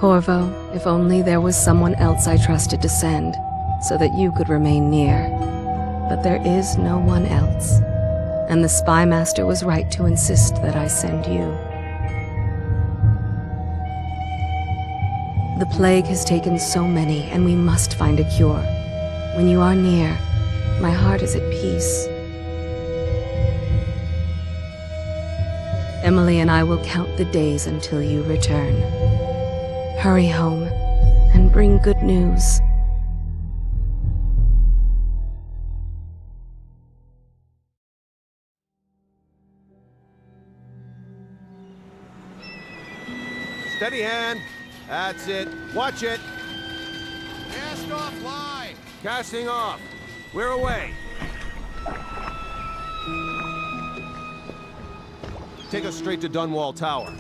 Corvo, if only there was someone else I trusted to send, so that you could remain near. But there is no one else, and the Spy Master was right to insist that I send you. The plague has taken so many, and we must find a cure. When you are near, my heart is at peace. Emily and I will count the days until you return. Hurry home, and bring good news. Steady hand. That's it. Watch it. Cast off line. Casting off. We're away. Take us straight to Dunwall Tower.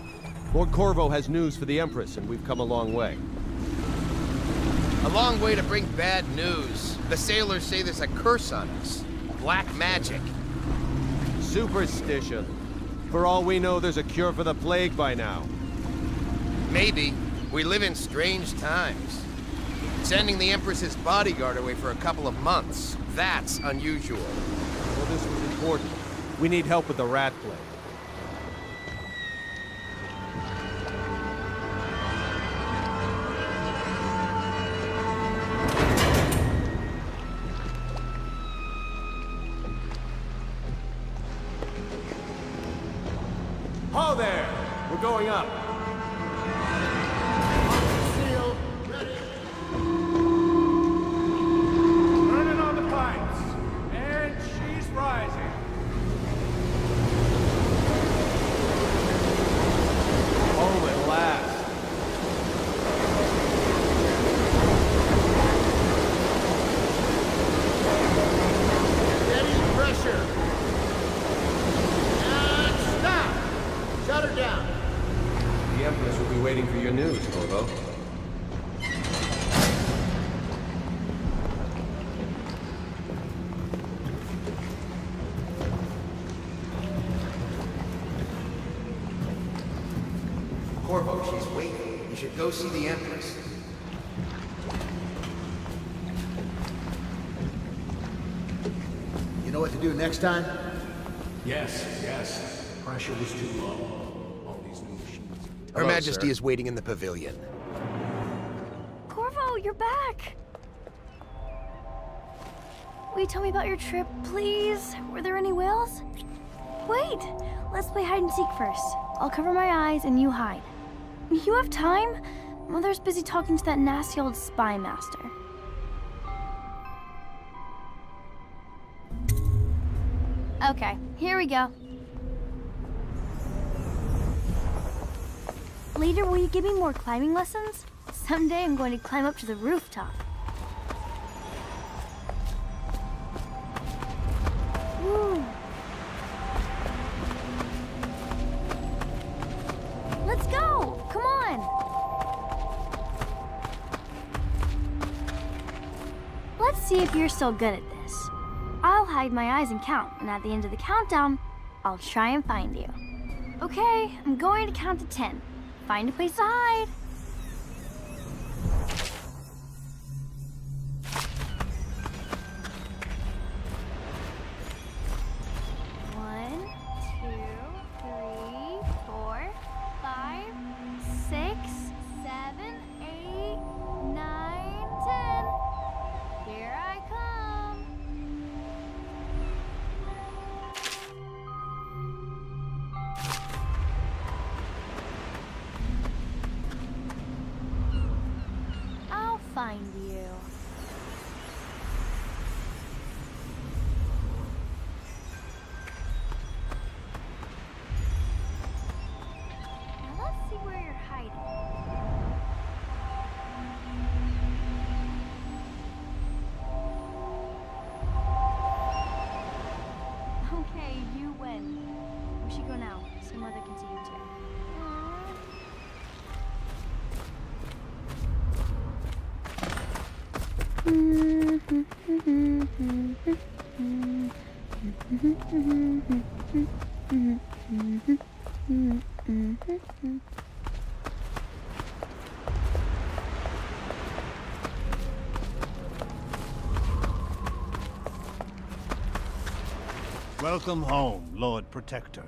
Lord Corvo has news for the Empress, and we've come a long way. A long way to bring bad news. The sailors say there's a curse on us. Black magic. Superstition. For all we know, there's a cure for the plague by now. Maybe. We live in strange times. Sending the Empress's bodyguard away for a couple of months. That's unusual. Well, this was important. We need help with the rat plague. Ho there! We're going up. Seal, ready. Turning on the pipes. And she's rising. Home at last. Steady pressure. And stop. Shut her down. The Empress will be waiting for your news, Corvo. Corvo, she's waiting. You should go see the Empress. You know what to do next time? Yes. Pressure was too low. All these new machines. Her Hello, Majesty sir. is waiting in the pavilion. Corvo, you're back! Will you tell me about your trip, please? Were there any whales? Wait! Let's play hide and seek first. I'll cover my eyes and you hide. You have time? Mother's busy talking to that nasty old spy master. Okay, here we go. Later, will you give me more climbing lessons? Someday I'm going to climb up to the rooftop. Woo. Let's go! Come on! Let's see if you're still good at this. I'll hide my eyes and count, and at the end of the countdown, I'll try and find you. Okay, I'm going to count to 10. Find a place to hide. One, two, three, 4, 5, 6, 7, 8, 9, 10. Here I come. I'll find you. Now let's see where you're hiding. Okay, you win. We should go now, so Mother can see you too. Welcome home, Lord Protector.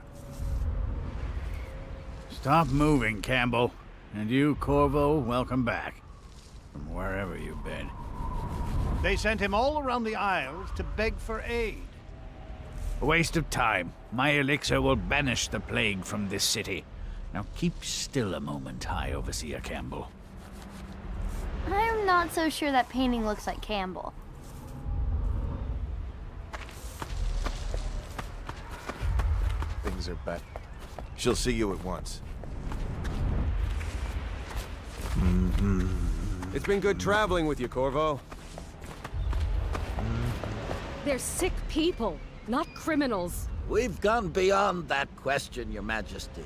Stop moving, Campbell. And you, Corvo, welcome back. From wherever you've been. They sent him all around the Isles to beg for aid. A waste of time. My elixir will banish the plague from this city. Now keep still a moment, High Overseer Campbell. I'm not so sure that painting looks like Campbell. Things are bad. She'll see you at once. It's been good traveling with you, Corvo. They're sick people, not criminals. We've gone beyond that question, Your Majesty.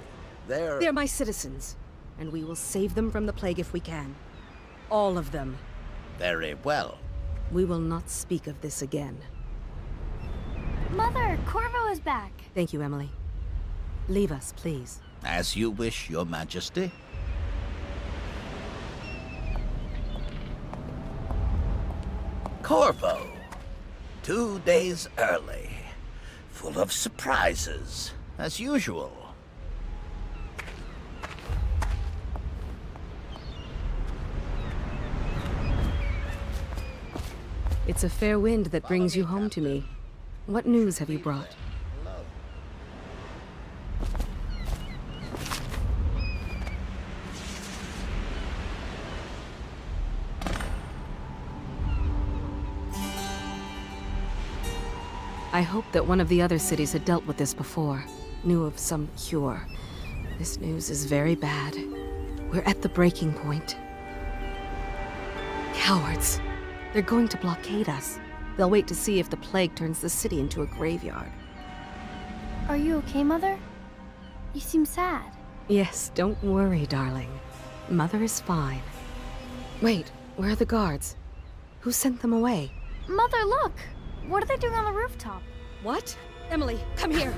They're my citizens, and we will save them from the plague if we can. All of them. Very well. We will not speak of this again. Mother, Corvo is back. Thank you, Emily. Leave us, please. As you wish, Your Majesty. Corvo. 2 days early. Full of surprises, as usual. It's a fair wind that brings you home to me. What news have you brought? I hoped that one of the other cities had dealt with this before, knew of some cure. This news is very bad. We're at the breaking point. Cowards. They're going to blockade us. They'll wait to see if the plague turns the city into a graveyard. Are you okay, Mother? You seem sad. Yes, don't worry, darling. Mother is fine. Wait, where are the guards? Who sent them away? Mother, look! What are they doing on the rooftop? What? Emily, come here!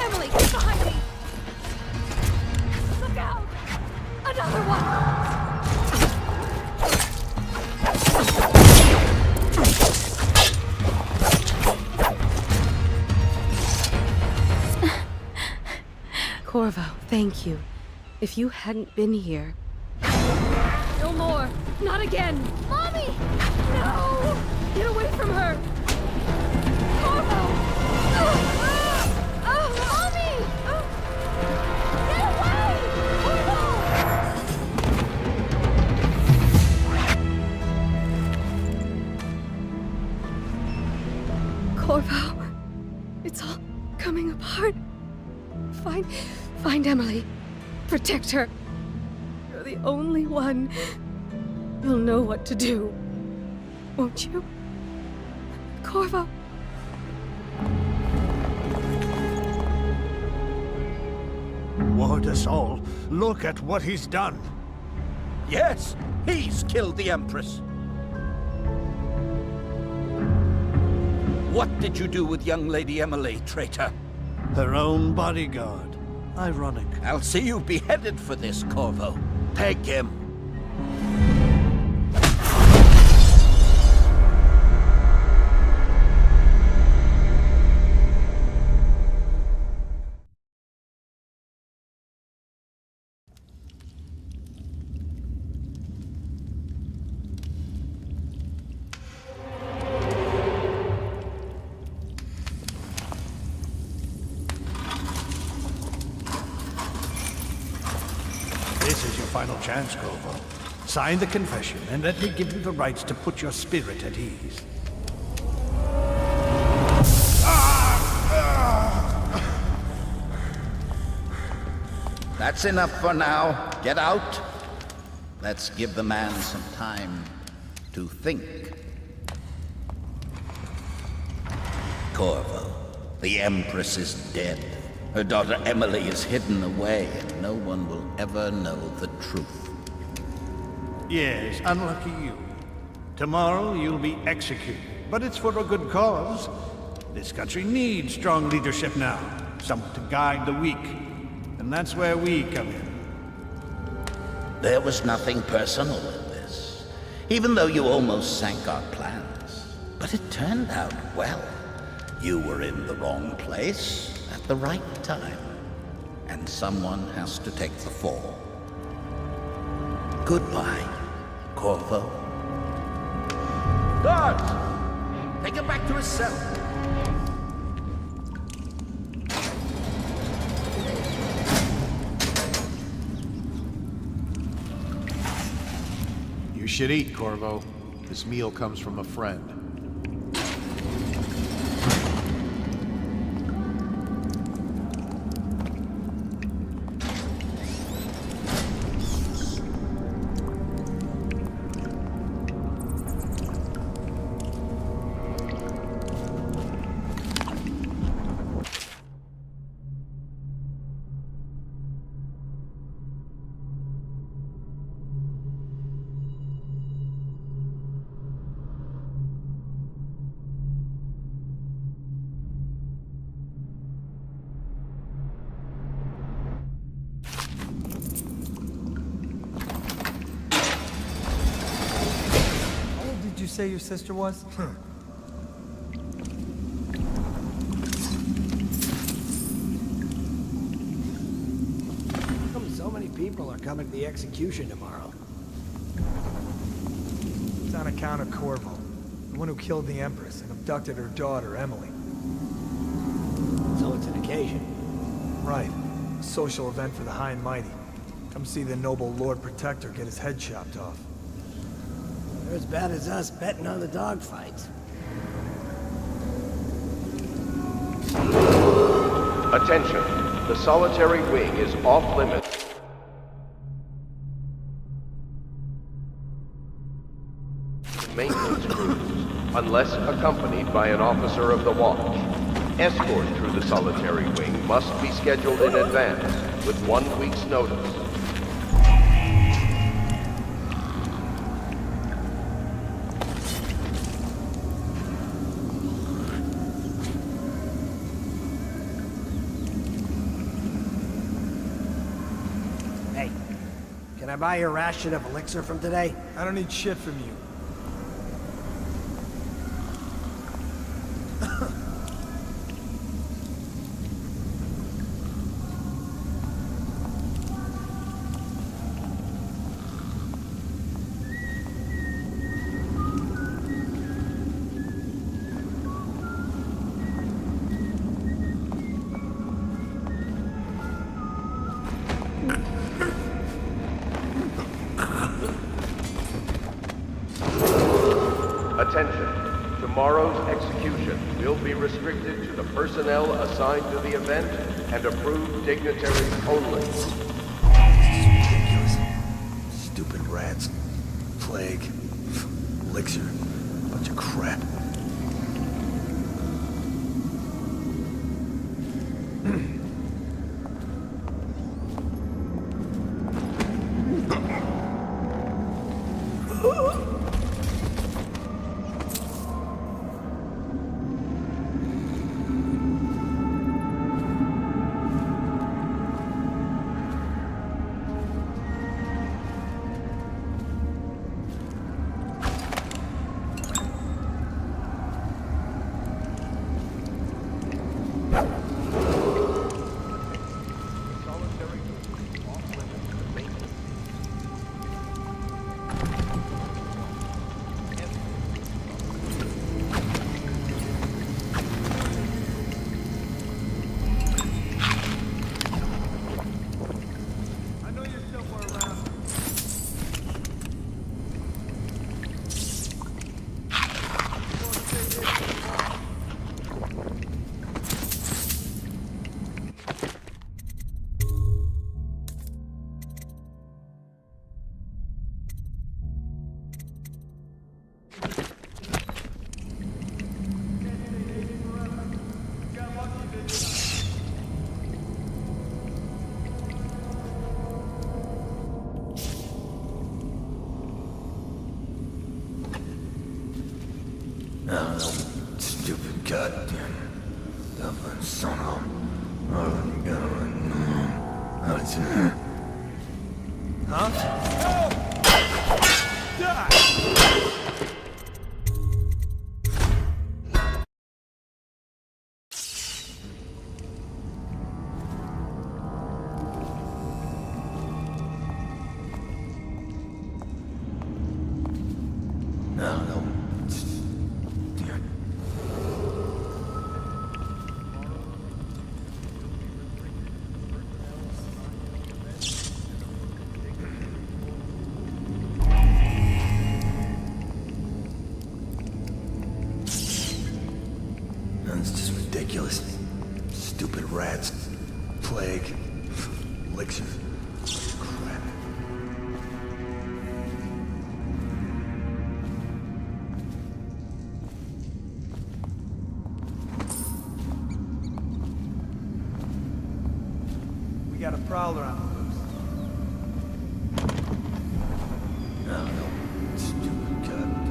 Emily, get behind me! Look out! Another one! Corvo, thank you. If you hadn't been here... No more! Not again! Mommy! No! Get away from her! Corvo! Mommy! Get away! Corvo, it's all coming apart. Find Emily. Protect her. You're the only one. You'll know what to do. Won't you? Corvo. Ward us all. Look at what he's done. Yes, he's killed the Empress. What did you do with young Lady Emily, traitor? Her own bodyguard. Ironic. I'll see you beheaded for this, Corvo. Take him. This is your final chance, Corvo. Sign the confession, and let me give you the rights to put your spirit at ease. That's enough for now. Get out. Let's give the man some time to think. Corvo, the Empress is dead. Her daughter Emily is hidden away, and no one will ever know the truth. Yes, unlucky you. Tomorrow you'll be executed, but it's for a good cause. This country needs strong leadership now, someone to guide the weak. And that's where we come in. There was nothing personal in this, even though you almost sank our plans. But it turned out well. You were in the wrong place at the right time, and someone has to take the fall. Goodbye, Corvo. Guards! Take him back to his cell. You should eat, Corvo. This meal comes from a friend. Did you say your sister was? Hmm. How come so many people are coming to the execution tomorrow? It's on account of Corvo, the one who killed the Empress and abducted her daughter, Emily. So it's an occasion. Right. A social event for the high and mighty. Come see the noble Lord Protector get his head chopped off. They're as bad as us betting on the dogfights. Attention. The solitary wing is off limits. Maintenance crews, unless accompanied by an officer of the watch. Escort through the solitary wing must be scheduled in advance with 1 week's notice. Hey, can I buy you a ration of elixir from today? I don't need shit from you. Attention. Tomorrow's execution will be restricted to the personnel assigned to the event and approved dignitaries only. This is ridiculous. Stupid rats. Plague. Elixir. Bunch of crap. Stupid goddamn stubborn son of That's just ridiculous. Stupid rats. Plague. Elixirs. Crap. We got a prowler on the loose. No, stupid goddamn.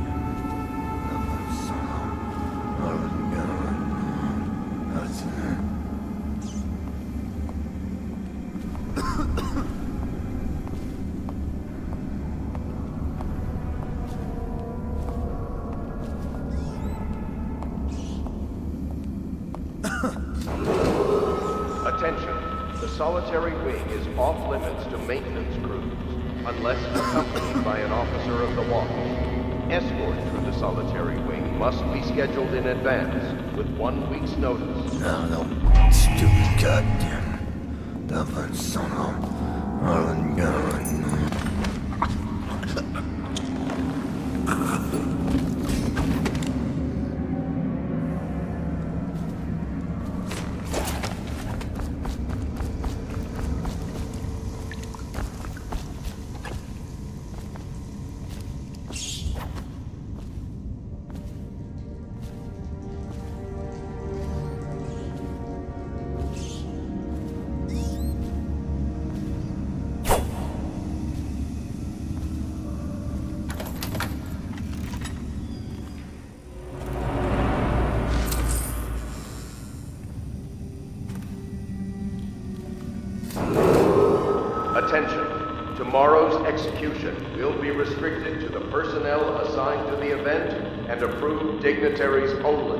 Attention. The solitary wing is off limits to maintenance crews, unless accompanied by an officer of the watch. Escort through the solitary wing must be scheduled in advance, with 1 week's notice. No, stupid goddamn. Dublin son of Harlan God. Attention. Tomorrow's execution will be restricted to the personnel assigned to the event and approved dignitaries only.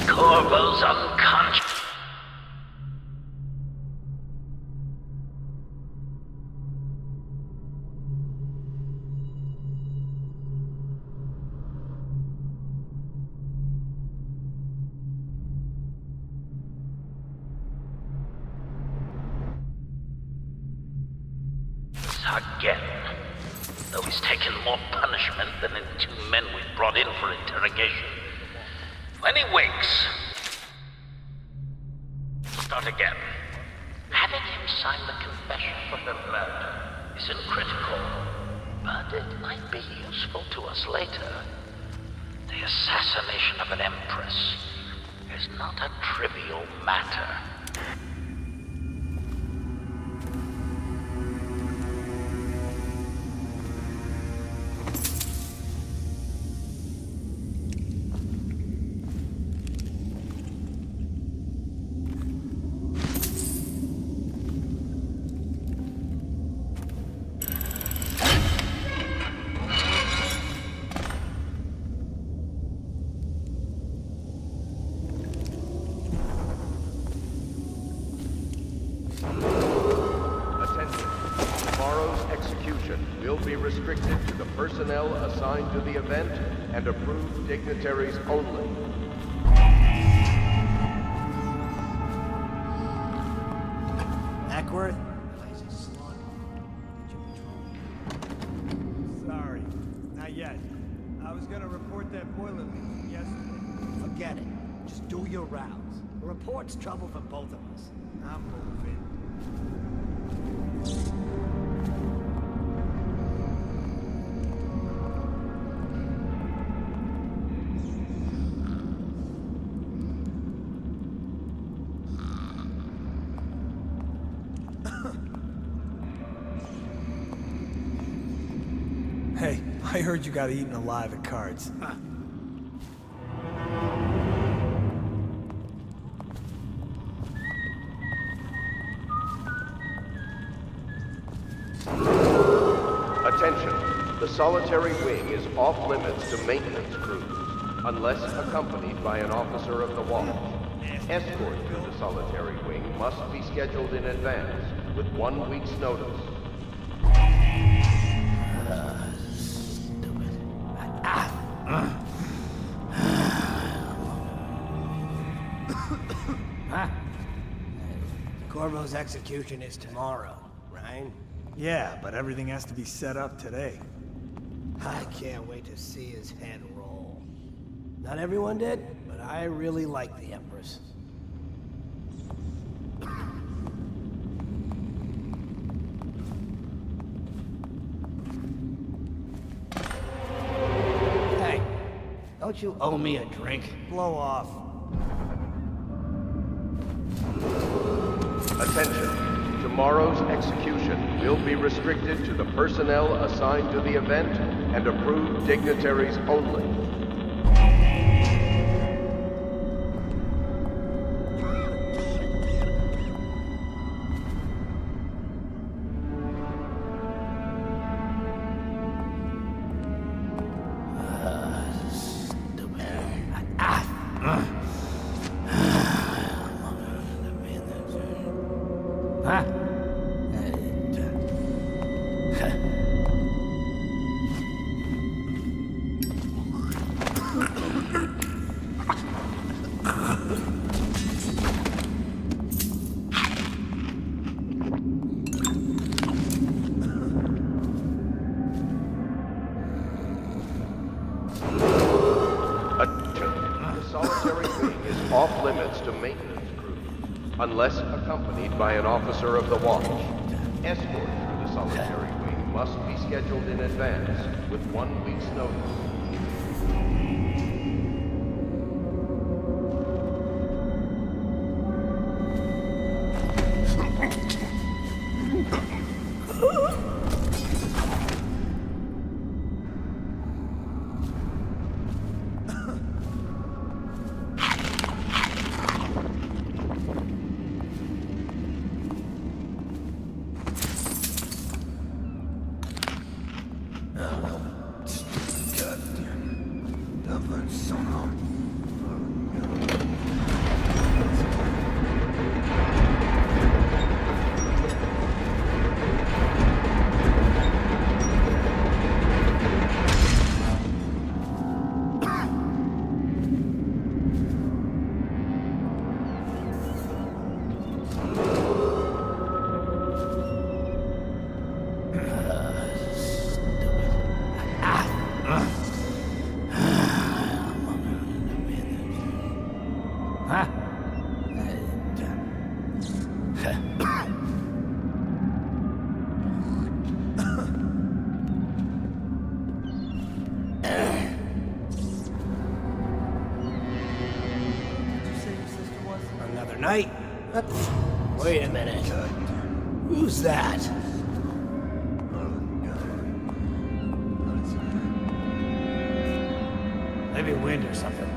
Corvo's unconscious. Again. Though he's taken more punishment than the 2 men we brought in for interrogation. When he wakes, start again. Having him sign the confession for her murder isn't critical, but it might be useful to us later. The assassination of an empress is not a trivial matter. Will be restricted to the personnel assigned to the event and approved dignitaries only. Duckworth? Sorry, not yet. I was gonna report that boiler leak from yesterday. Forget it. Just do your rounds. A report's trouble for both of us. I'm moving. Hey, I heard you got eaten alive at cards. Attention. The solitary wing is off limits to maintenance crews, unless accompanied by an officer of the watch. Escort to the solitary wing must be scheduled in advance, with 1 week's notice. Corvo's execution is tomorrow, right? Yeah, but everything has to be set up today. I can't wait to see his head roll. Not everyone did, but I really like the Empress. Hey, don't you owe me a drink? Blow off. Attention. Tomorrow's execution will be restricted to the personnel assigned to the event and approved dignitaries only. Off limits to maintenance crews, unless accompanied by an officer of the watch. Escort through the solitary wing must be scheduled in advance, with 1 week's notice. Another night? Wait a minute. Who's that? Maybe wind or something.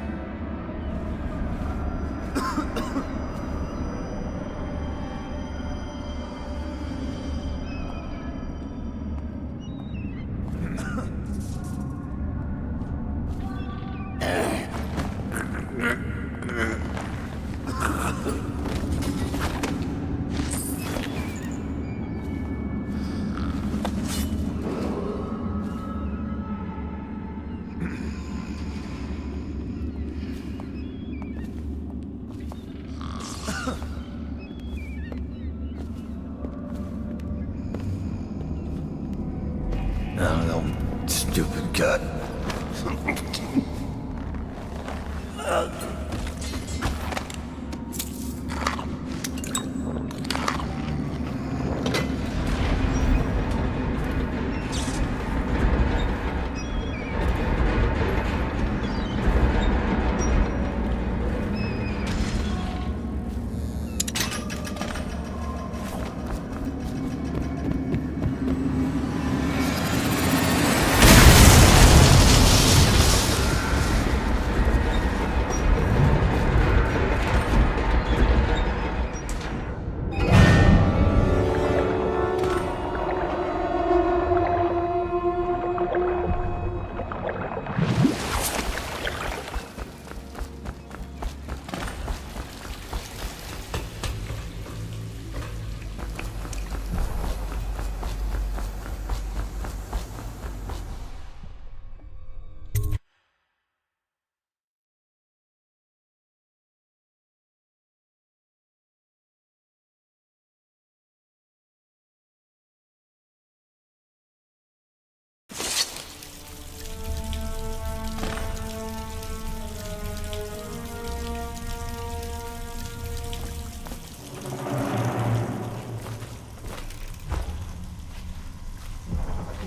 Oh, no, stupid gut.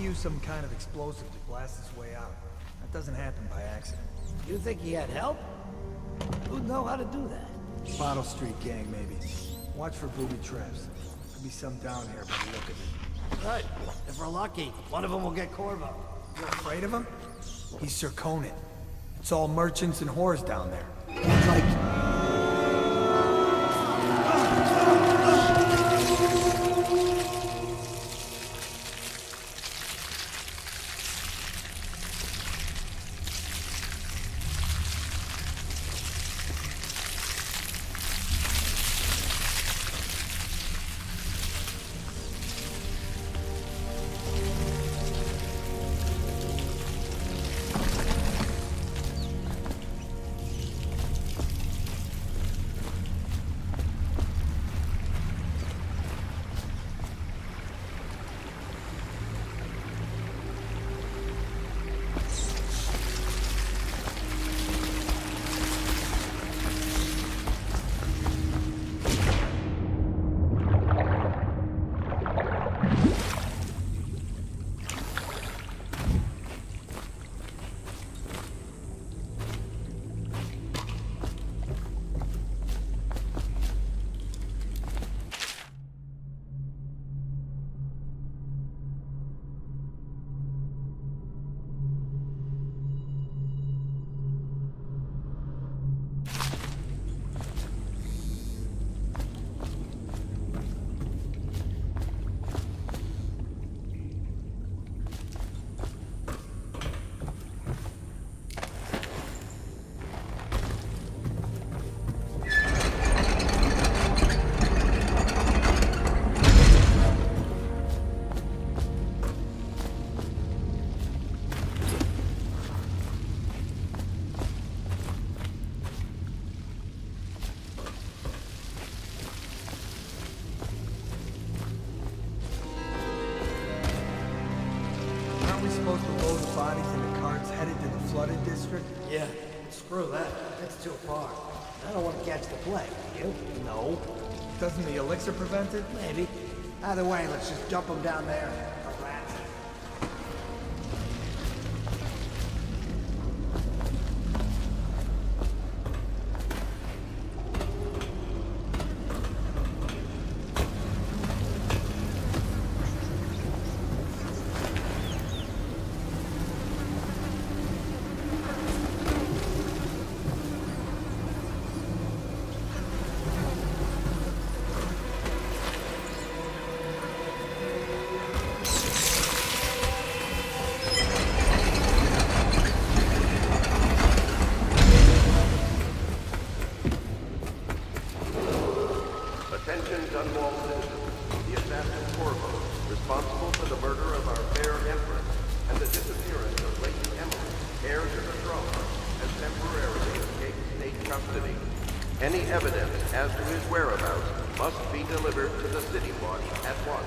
Use some kind of explosive to blast his way out. That doesn't happen by accident. You think he had help? Who'd know how to do that? Bottle Street gang, maybe. Watch for booby traps. Could be some down here by the look of it. Right. If we're lucky, one of them will get Corvo. You're afraid of him? He's Sir Conan. It's all merchants and whores down there. Like... Aren't we supposed to load bodies into carts headed to the flooded district? Yeah, screw that. That's too far. I don't want to catch the plague, do you? No. Doesn't the elixir prevent it? Maybe. Either way, let's just dump them down there. The rats. Attention, Dunwall citizens. The assassin Corvo, responsible for the murder of our fair Empress and the disappearance of Lady Emily, heir to the throne, has temporarily escaped state custody. Any evidence as to his whereabouts must be delivered to the City Watch at once.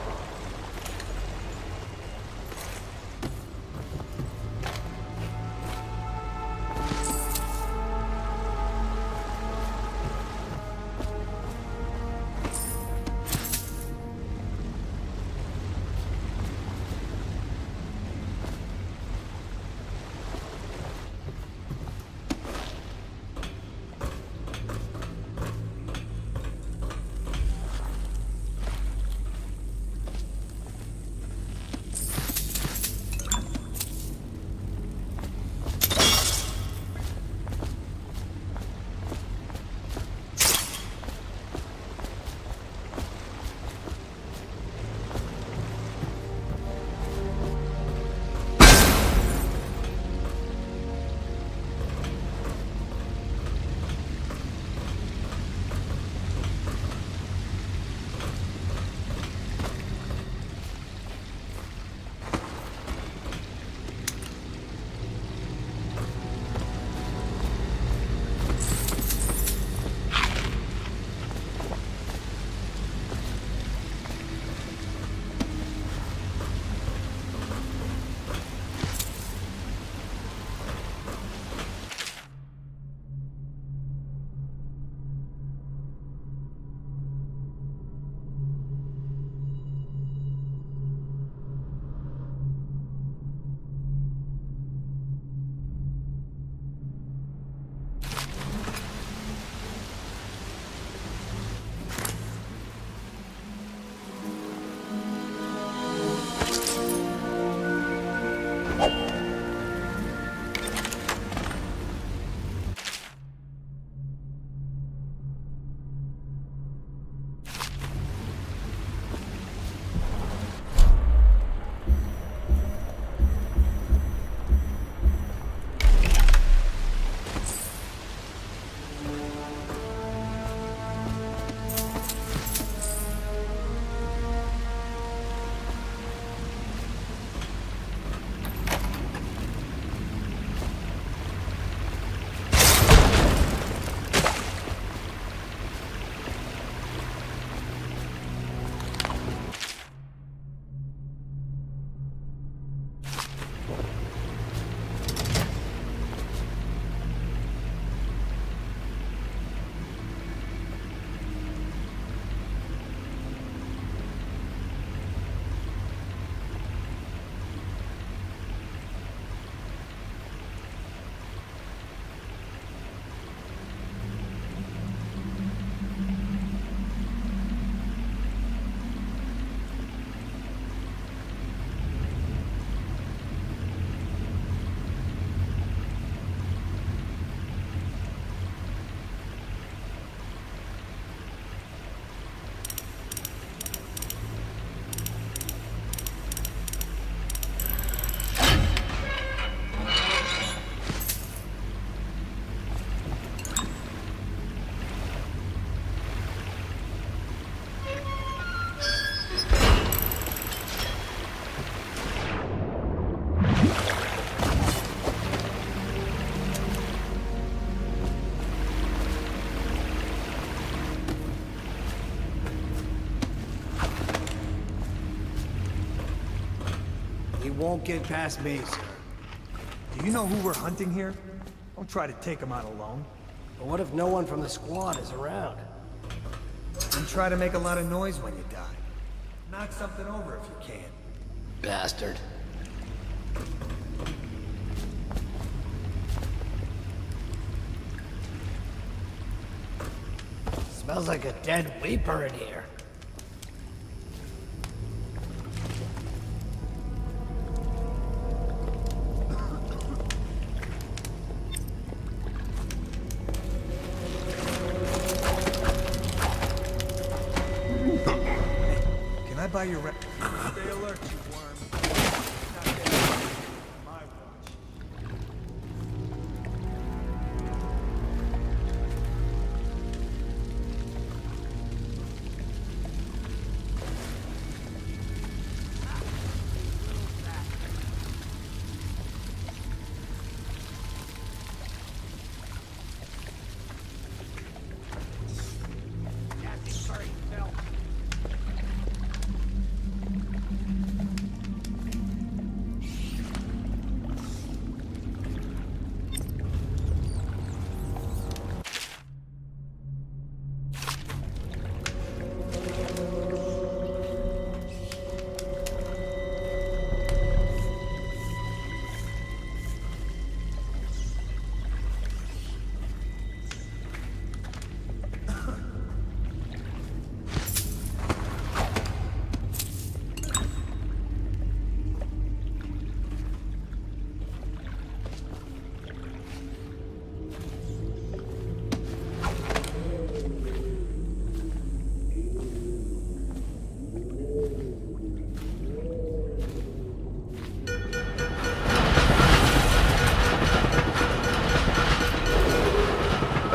He won't get past me, sir. Do you know who we're hunting here? Don't try to take him out alone. But what if no one from the squad is around? And try to make a lot of noise when you die. Knock something over if you can. Bastard. Smells like a dead weeper in here. Can I buy your Stay alert, you worm. Not getting on my watch.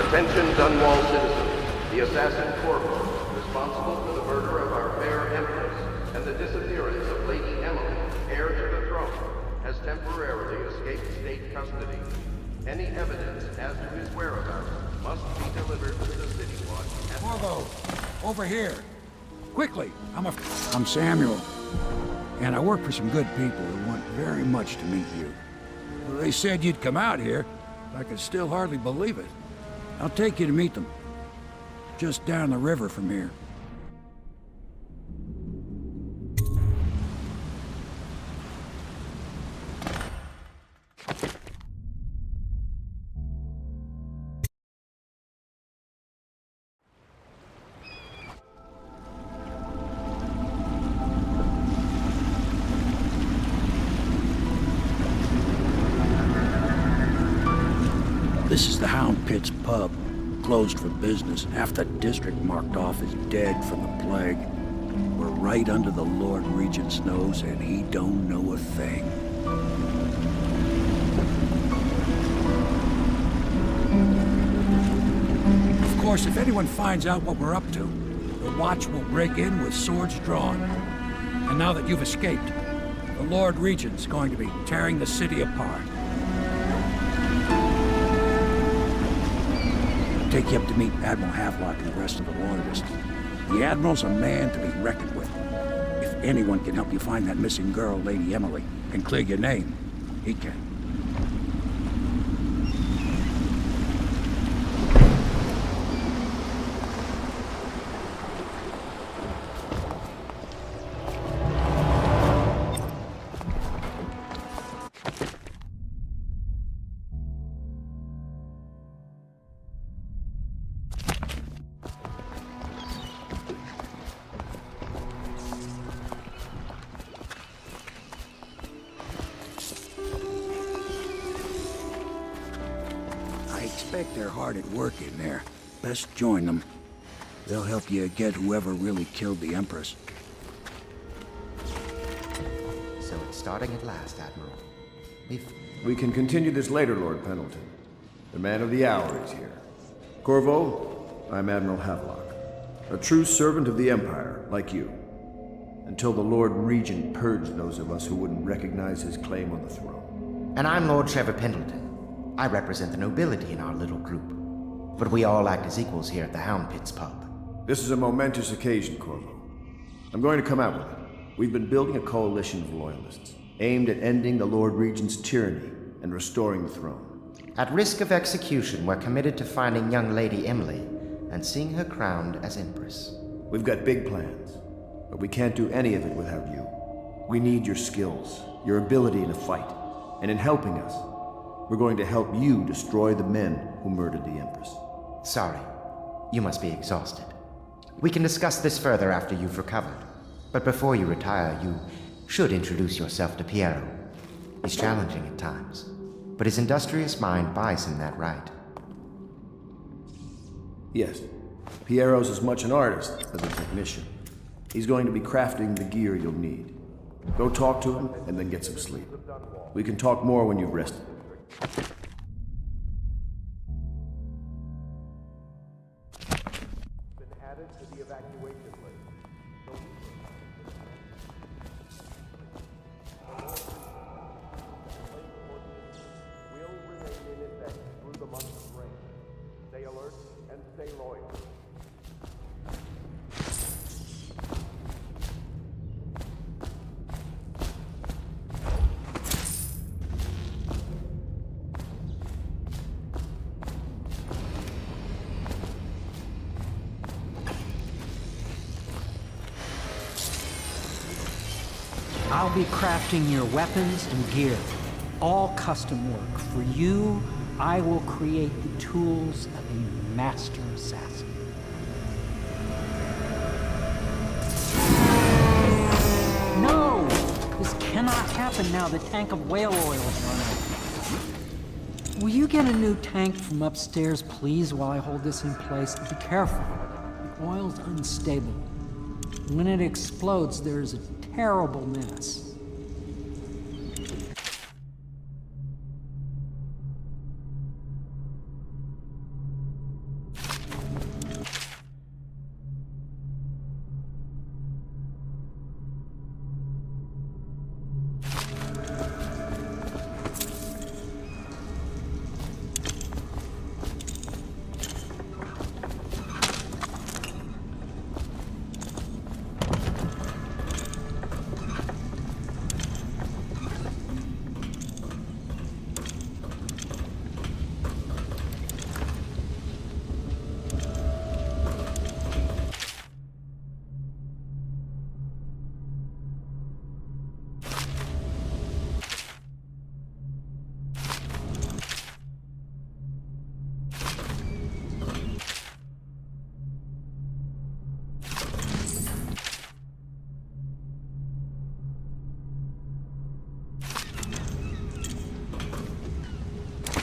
Attention Dunwall citizens. The assassin Corvo, responsible for the murder of our fair Empress and the disappearance of Lady Emily, heir to the throne, has temporarily escaped state custody. Any evidence as to his whereabouts must be delivered to the City Watch. Corvo, over here. Quickly, I'm Samuel, and I work for some good people who want very much to meet you. They said you'd come out here. I can still hardly believe it. I'll take you to meet them. Just down the river from here. This is the Hound Pit's pub, closed for business. Half the district marked off as dead from the plague. We're right under the Lord Regent's nose, and he don't know a thing. Of course, if anyone finds out what we're up to, the Watch will break in with swords drawn. And now that you've escaped, the Lord Regent's going to be tearing the city apart. Take you up to meet Admiral Havelock and the rest of the Loyalists. The Admiral's a man to be reckoned with. If anyone can help you find that missing girl, Lady Emily, and clear your name, he can. I expect they're hard at work in there. Best join them. They'll help you get whoever really killed the Empress. So it's starting at last, Admiral. We can continue this later, Lord Pendleton. The man of the hour is here. Corvo, I'm Admiral Havelock. A true servant of the Empire, like you. Until the Lord Regent purged those of us who wouldn't recognize his claim on the throne. And I'm Lord Trevor Pendleton. I represent the nobility in our little group. But we all act as equals here at the Hound Pit's pub. This is a momentous occasion, Corvo. I'm going to come out with it. We've been building a coalition of loyalists. aimed at ending the Lord Regent's tyranny and restoring the throne. At risk of execution, we're committed to finding young Lady Emily and seeing her crowned as Empress. We've got big plans, but we can't do any of it without you. We need your skills, your ability in a fight, and in helping us, we're going to help you destroy the men who murdered the Empress. Sorry, you must be exhausted. We can discuss this further after you've recovered. But before you retire, you should introduce yourself to Piero. He's challenging at times, but his industrious mind buys him that right. Yes, Piero's as much an artist as a technician. He's going to be crafting the gear you'll need. Go talk to him, and then get some sleep. We can talk more when you've rested. Been added to the evacuation list. Will remain in effect through the month of rain. Stay alert and stay loyal. I'll be crafting your weapons and gear. All custom work. For you, I will create the tools of a master assassin. No! This cannot happen now. The tank of whale oil is run out. Will you get a new tank from upstairs, please, while I hold this in place? Be careful. The oil's unstable. When it explodes, there's a terrible mess.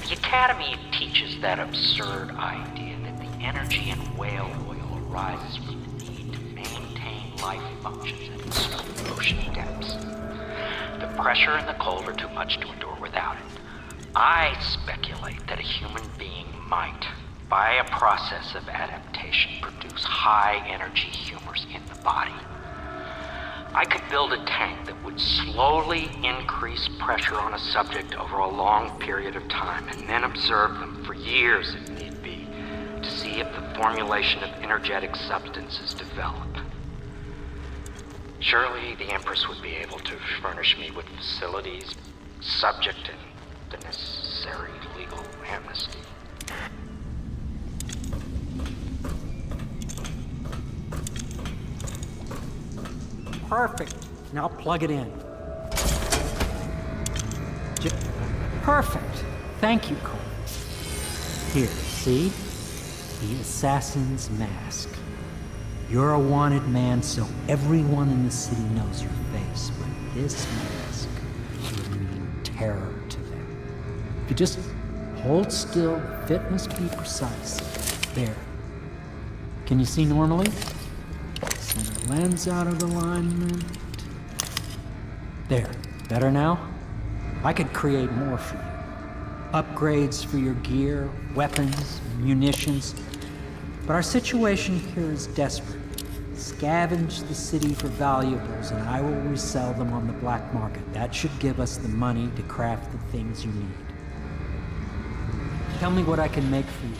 The Academy teaches that absurd idea that the energy in whale oil arises from the need to maintain life functions at extreme ocean depths. The pressure and the cold are too much to endure without it. I speculate that a human being might, by a process of adaptation, produce high-energy humors in the body. I could build a tank that would slowly increase pressure on a subject over a long period of time and then observe them for years if need be to see if the formulation of energetic substances develop. Surely the Empress would be able to furnish me with facilities subject to the necessary legal amnesty. Perfect. Now plug it in. Perfect. Thank you, Cole. Here, see? The assassin's mask. You're a wanted man, so everyone in the city knows your face, but this mask will mean terror to them. If you just hold still, fit must be precise. There. Can you see normally? Center lens out of alignment. There. Better now? I could create more for you. Upgrades for your gear, weapons, munitions. But our situation here is desperate. Scavenge the city for valuables and I will resell them on the black market. That should give us the money to craft the things you need. Tell me what I can make for you.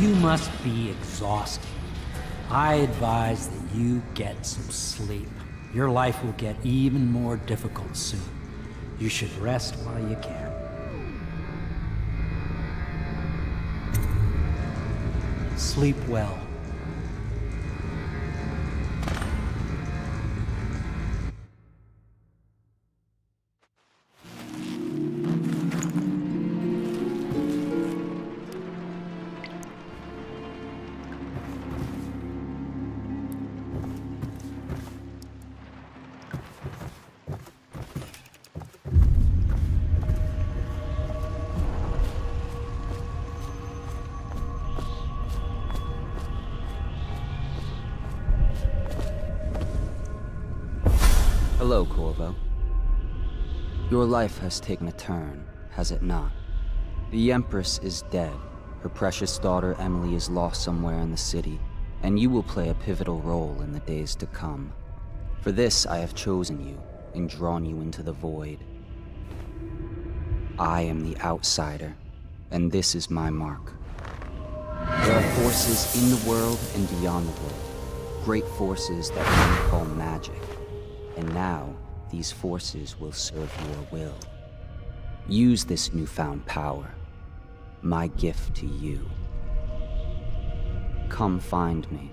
You must be exhausted. I advise that you get some sleep. Your life will get even more difficult soon. You should rest while you can. Sleep well. Hello, Corvo. Your life has taken a turn, has it not? The Empress is dead. Her precious daughter Emily is lost somewhere in the city, and you will play a pivotal role in the days to come. For this, I have chosen you and drawn you into the void. I am the outsider, and this is my mark. There are forces in the world and beyond the world, great forces that men call magic. And now, these forces will serve your will. Use this newfound power, my gift to you. Come find me.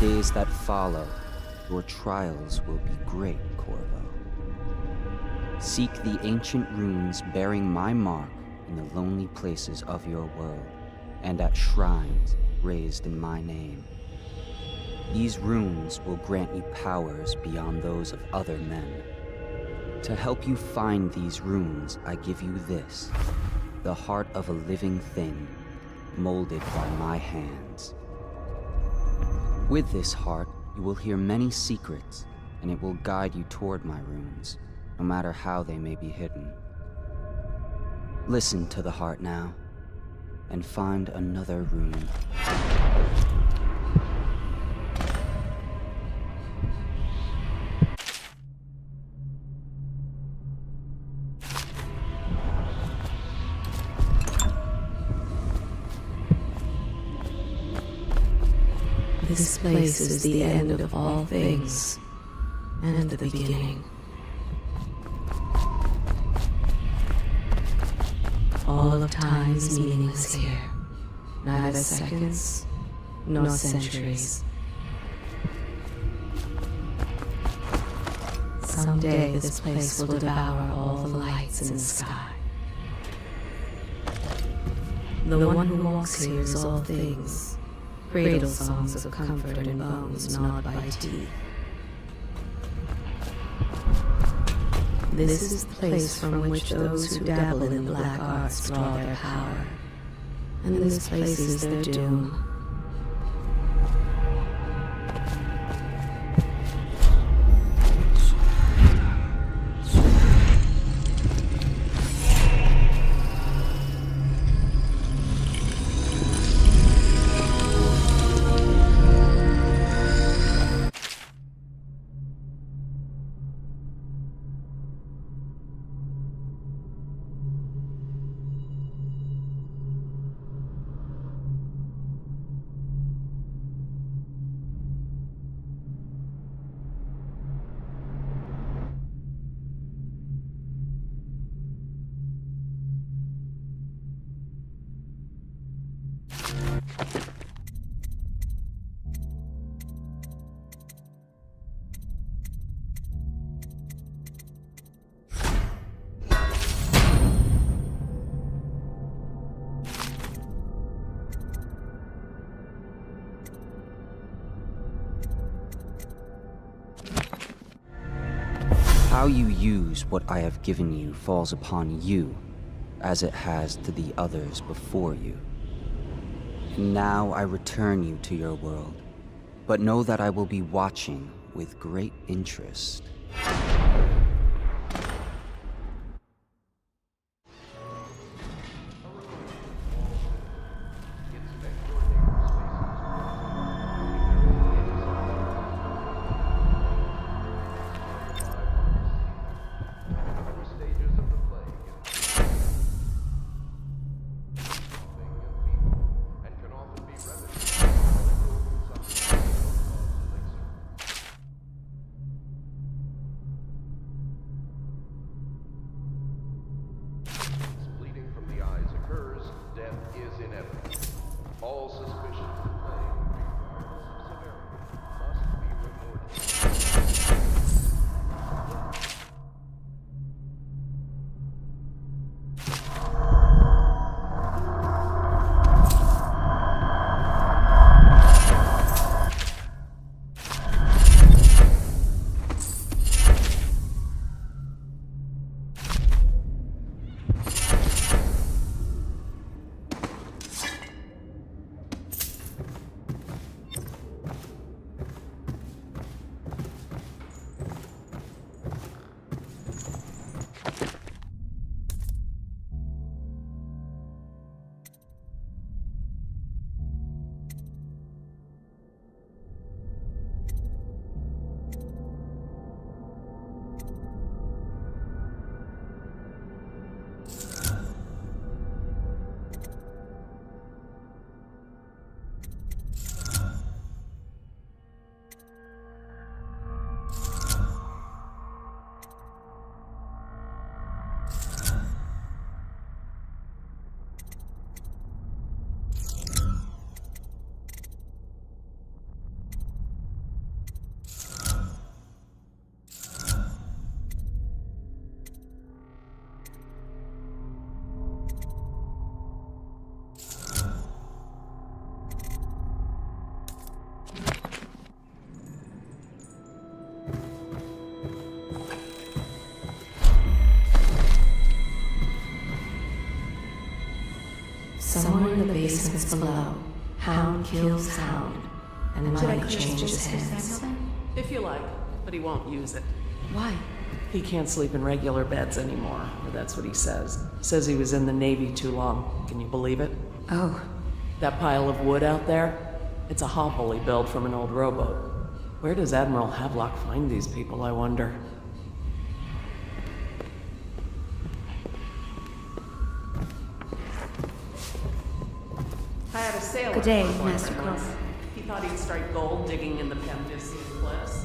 Days that follow, your trials will be great, Corvo. Seek the ancient runes bearing my mark in the lonely places of your world, and at shrines raised in my name. These runes will grant you powers beyond those of other men. To help you find these runes, I give you this, the heart of a living thing, molded by my hands. With this heart, you will hear many secrets, and it will guide you toward my runes, no matter how they may be hidden. Listen to the heart now, and find another rune. This place is the end of all things, and the beginning. All of time is meaningless here. Neither seconds, nor centuries. Someday this place will devour all the lights in the sky. The one who walks here is all things. Cradle songs of comfort and bones gnawed by teeth. This is the place from which those who dabble in the black arts draw their power. And this place is their doom. How you use what I have given you falls upon you, as it has to the others before you. And now I return you to your world, but know that I will be watching with great interest. Somewhere in the basements below, Hound kills Hound, and Mike changes hands. If you like, but he won't use it. Why? He can't sleep in regular beds anymore, or that's what he says. Says he was in the Navy too long. Can you believe it? Oh. That pile of wood out there? It's a hovel he built from an old rowboat. Where does Admiral Havelock find these people, I wonder? I had a sailor. Good day, before Master once. Cross. He thought he'd strike gold digging in the Pemdisian cliffs.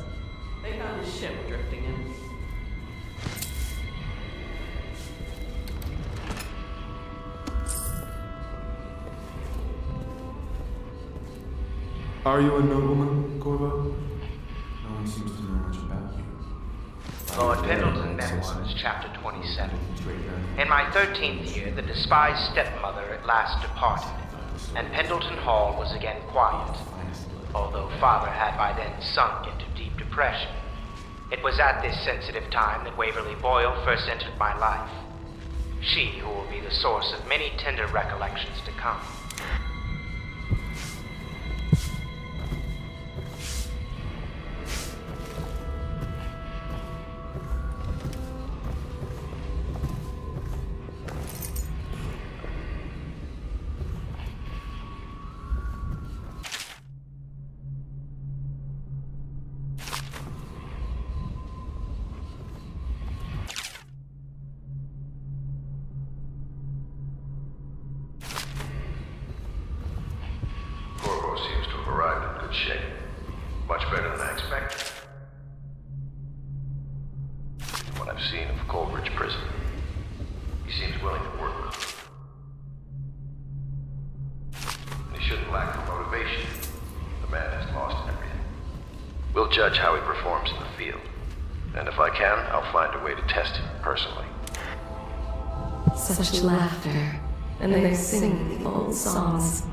They found his ship drifting in. Are you a nobleman, Corvo? No one seems to know much about you. Lord Pendleton met was chapter 27. In my 13th year, the despised stepmother at last departed, and Pendleton Hall was again quiet, although Father had by then sunk into deep depression. It was at this sensitive time that Waverly Boyle first entered my life. She who will be the source of many tender recollections to come. Judge how he performs in the field. And if I can, I'll find a way to test him personally. Such laughter, and they sing the old songs,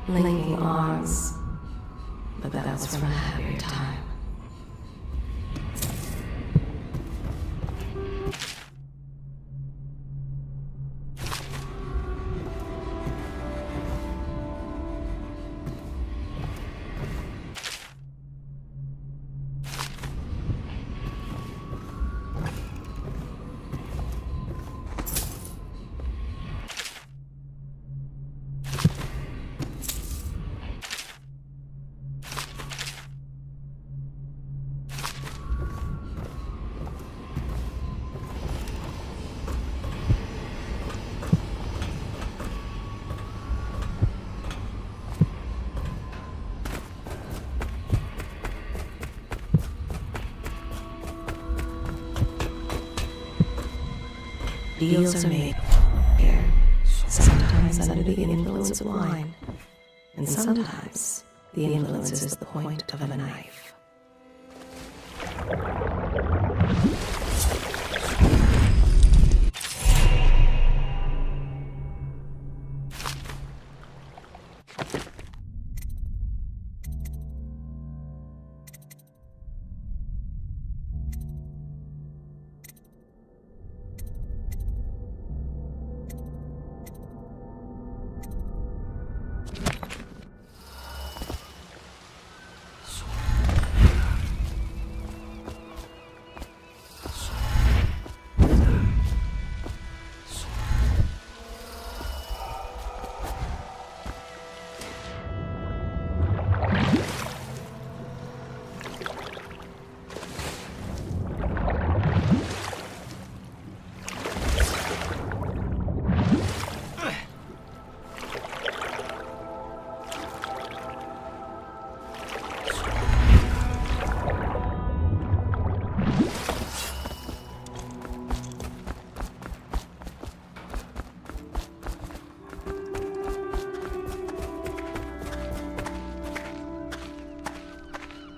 linking arms. But that was from a happier time. Deals are made here, sometimes under the influence of wine, and sometimes the influence is the point of a knife.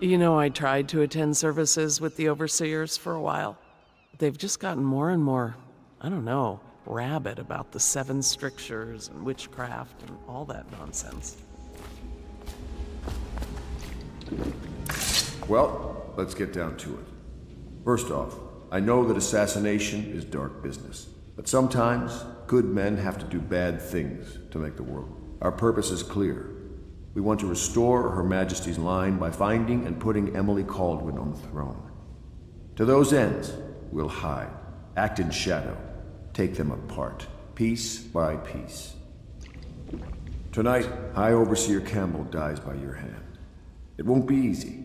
You know, I tried to attend services with the overseers for a while. They've just gotten more and more, I don't know, rabid about the 7 strictures and witchcraft and all that nonsense. Well, let's get down to it. First off, I know that assassination is dark business, but sometimes good men have to do bad things to make the world. Our purpose is clear. We want to restore Her Majesty's line by finding and putting Emily Kaldwin on the throne. To those ends, we'll hide, act in shadow, take them apart, piece by piece. Tonight, High Overseer Campbell dies by your hand. It won't be easy.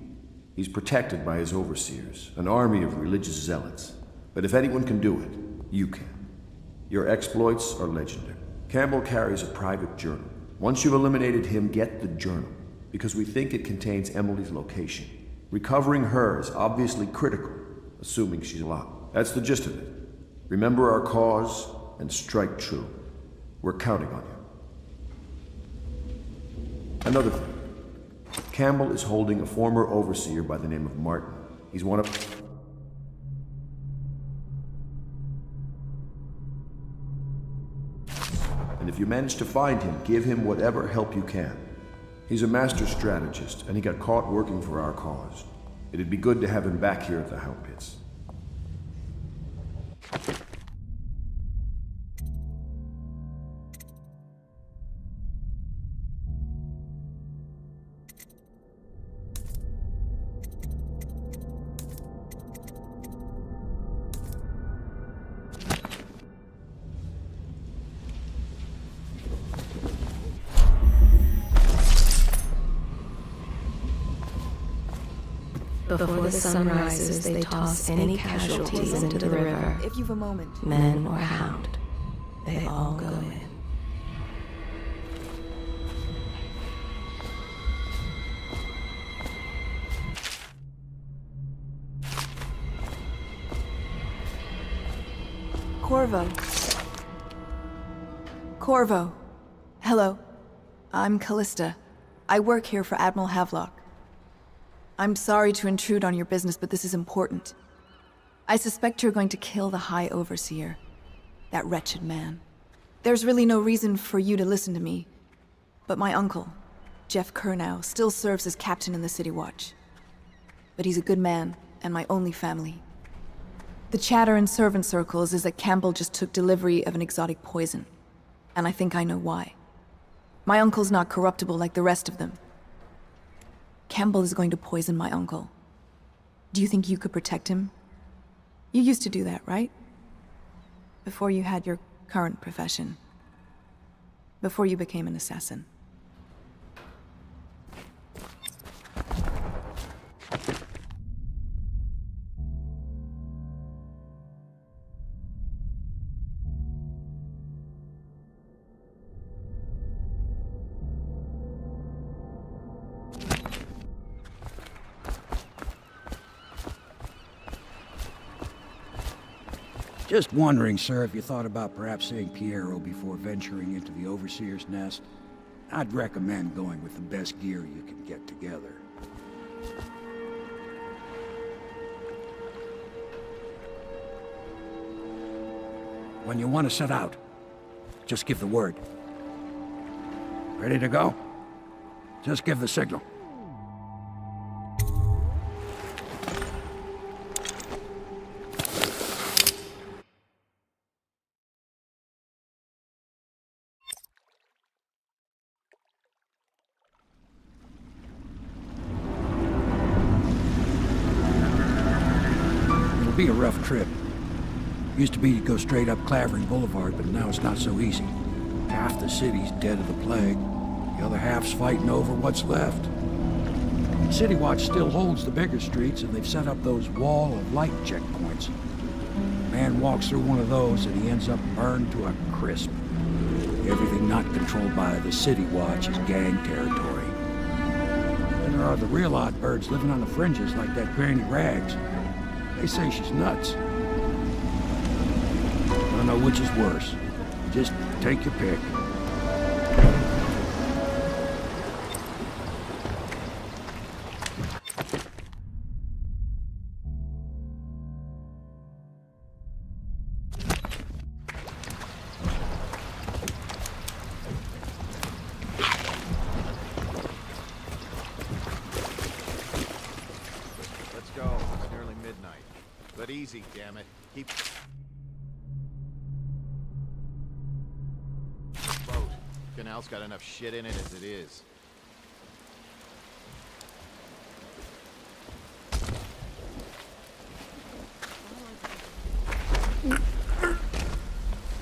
He's protected by his overseers, an army of religious zealots. But if anyone can do it, you can. Your exploits are legendary. Campbell carries a private journal. Once you've eliminated him, get the journal, because we think it contains Emily's location. Recovering her is obviously critical, assuming she's alive. That's the gist of it. Remember our cause and strike true. We're counting on you. Another thing. Campbell is holding a former overseer by the name of Martin. He's one of... And if you manage to find him, give him whatever help you can. He's a master strategist, and he got caught working for our cause. It'd be good to have him back here at the Hound Pits. Before the sun rises, they toss any casualties into the river. If you've a moment. Men or hound, they all go in. Corvo. Corvo. Hello. I'm Callista. I work here for Admiral Havelock. I'm sorry to intrude on your business, but this is important. I suspect you're going to kill the High Overseer. That wretched man. There's really no reason for you to listen to me. But my uncle, Jeff Kernow, still serves as captain in the City Watch. But he's a good man, and my only family. The chatter in servant circles is that Campbell just took delivery of an exotic poison. And I think I know why. My uncle's not corruptible like the rest of them. Campbell is going to poison my uncle. Do you think you could protect him? You used to do that, right? Before you had your current profession. Before you became an assassin. Just wondering, sir, if you thought about perhaps seeing Piero before venturing into the Overseer's nest. I'd recommend going with the best gear you can get together. When you want to set out, just give the word. Ready to go? Just give the signal. It'll be a rough trip. Used to be to go straight up Clavering Boulevard, but now it's not so easy. Half the city's dead of the plague. The other half's fighting over what's left. City Watch still holds the bigger streets, and they've set up those wall of light checkpoints. Man walks through one of those, and he ends up burned to a crisp. Everything not controlled by the City Watch is gang territory. Then there are the real odd birds living on the fringes like that Granny Rags. They say she's nuts. I don't know which is worse. Just take your pick. Let's go. It's nearly midnight. But easy, damn it. Keep... Boat. Canal's got enough shit in it as it is.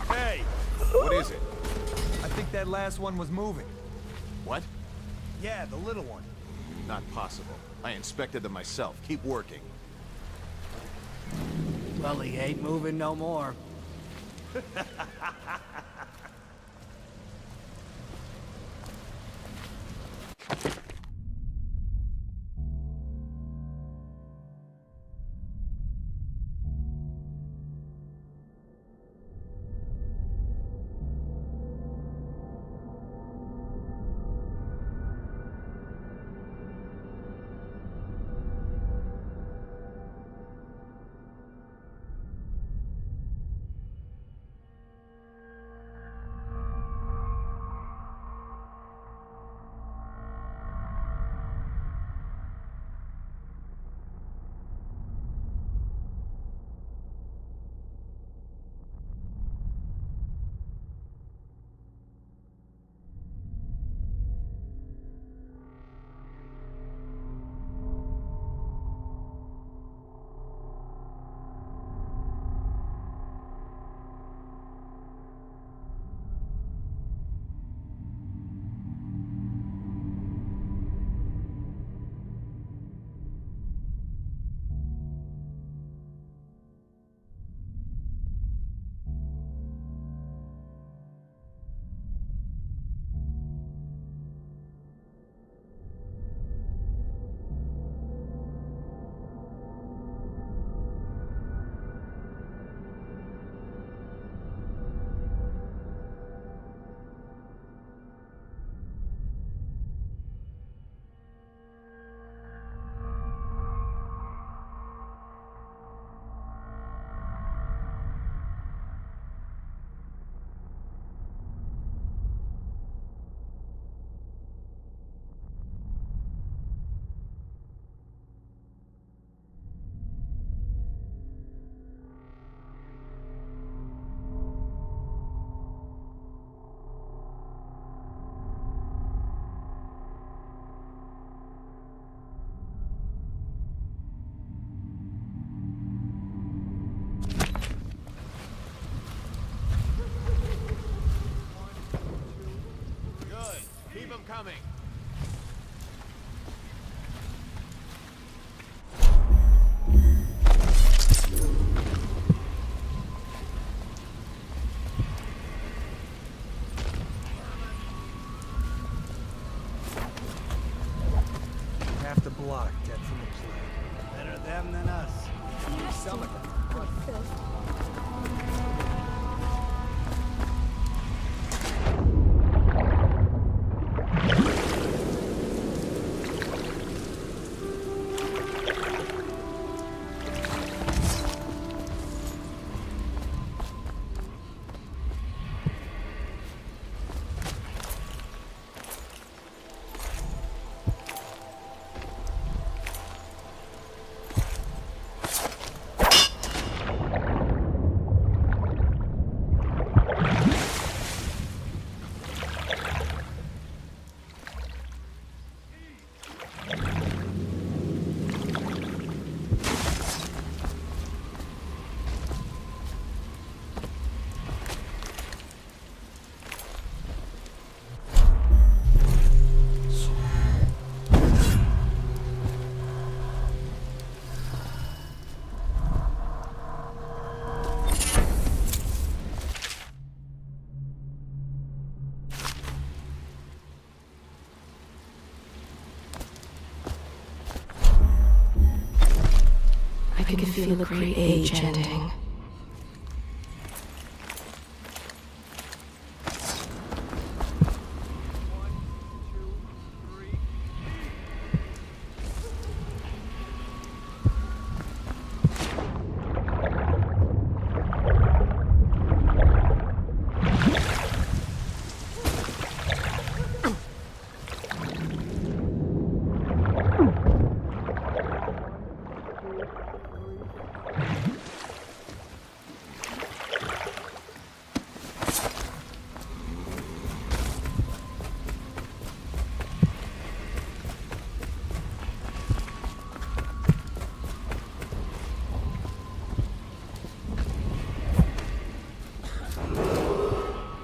Hey! What is it? I think that last one was moving. What? Yeah, the little one. Not possible. I inspected them myself. Keep working. Well, he ain't moving no more. coming. Half the block dead from the plague. Better them than us. Some of them. I can feel a great age ending.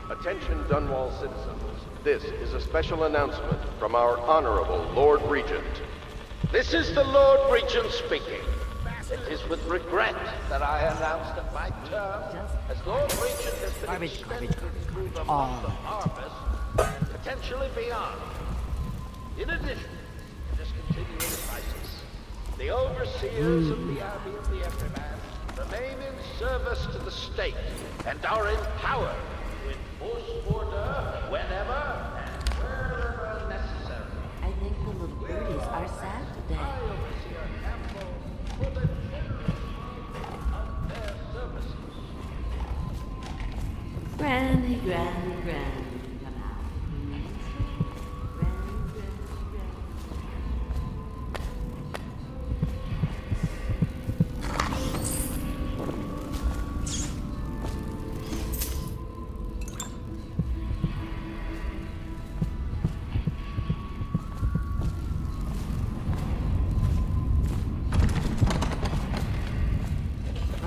Attention Dunwall citizens. This is a special announcement from our Honorable Lord Regent. This is the Lord Regent speaking. It is with regret that I announce that my term as Lord Regent has been extended through the month of harvest and potentially beyond. In addition to this continuing crisis, the overseers of the Army of the Everyman remain in service to the state and are empowered to enforce order whenever and wherever necessary. I think the little birdies are sad today. Granny, Granny, Granny, come out.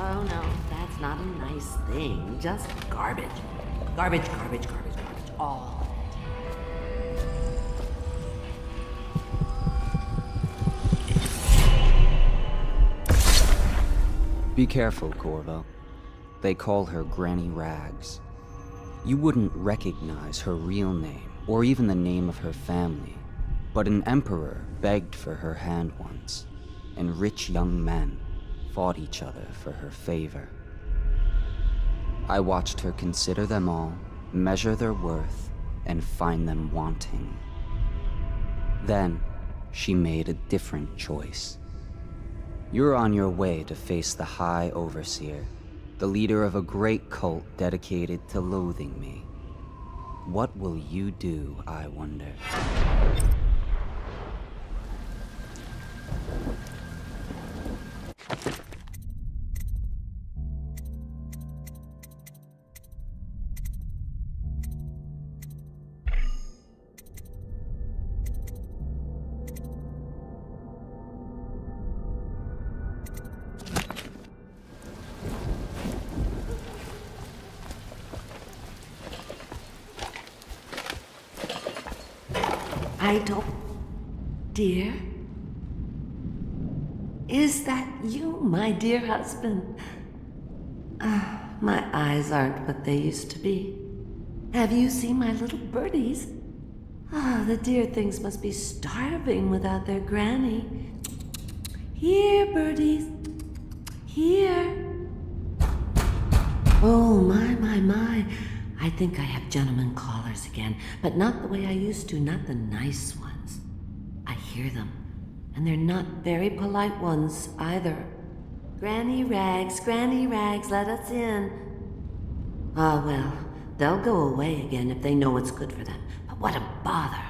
Oh no, that's not a nice thing. Just garbage. Garbage, garbage, garbage, garbage. All Be careful, Corvo. They call her Granny Rags. You wouldn't recognize her real name, or even the name of her family, but an emperor begged for her hand once, and rich young men fought each other for her favor. I watched her consider them all, measure their worth, and find them wanting. Then, she made a different choice. You're on your way to face the High Overseer, the leader of a great cult dedicated to loathing me. What will you do, I wonder? I don't... Dear? Is that you, my dear husband? My eyes aren't what they used to be. Have you seen my little birdies? The dear things must be starving without their granny. Here, birdies. Here. Oh, my. I think I have gentlemen callers again, but not the way I used to, not the nice ones. I hear them, and they're not very polite ones either. Granny Rags, let us in. Ah, well, they'll go away again if they know what's good for them. But what a bother.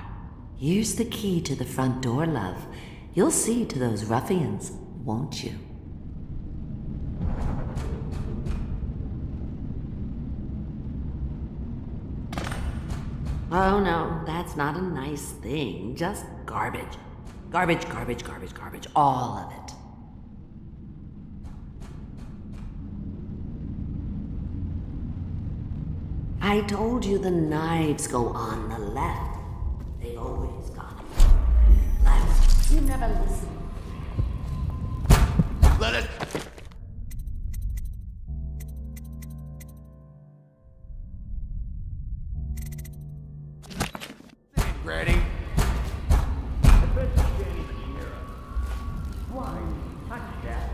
Here's the key to the front door, love. You'll see to those ruffians, won't you? Oh no, that's not a nice thing. Just garbage. Garbage, all of it. I told you the knives go on the left. They've always gone left. You never listen. Let it... Ready? I bet you can't even hear us. Why? Touch that.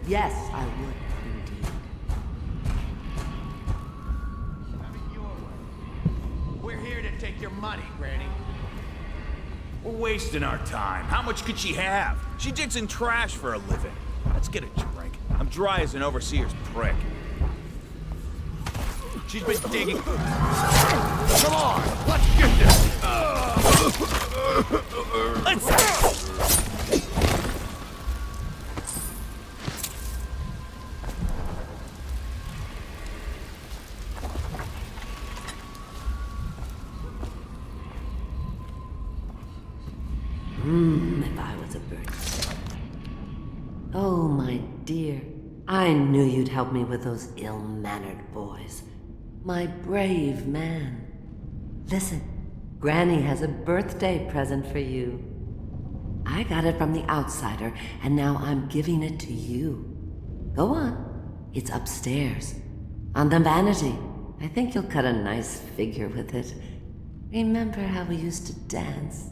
Yes, I would, indeed. We're here to take your money, Granny. We're wasting our time. How much could she have? She digs in trash for a living. Let's get a drink. I'm dry as an overseer's prick. She's been digging. Come on, let's get this. Let's. If I was a bird. Oh, my dear. I knew you'd help me with those ill-mannered boys. My brave man. Listen, Granny has a birthday present for you. I got it from the outsider, and now I'm giving it to you. Go on. It's upstairs. On the vanity. I think you'll cut a nice figure with it. Remember how we used to dance?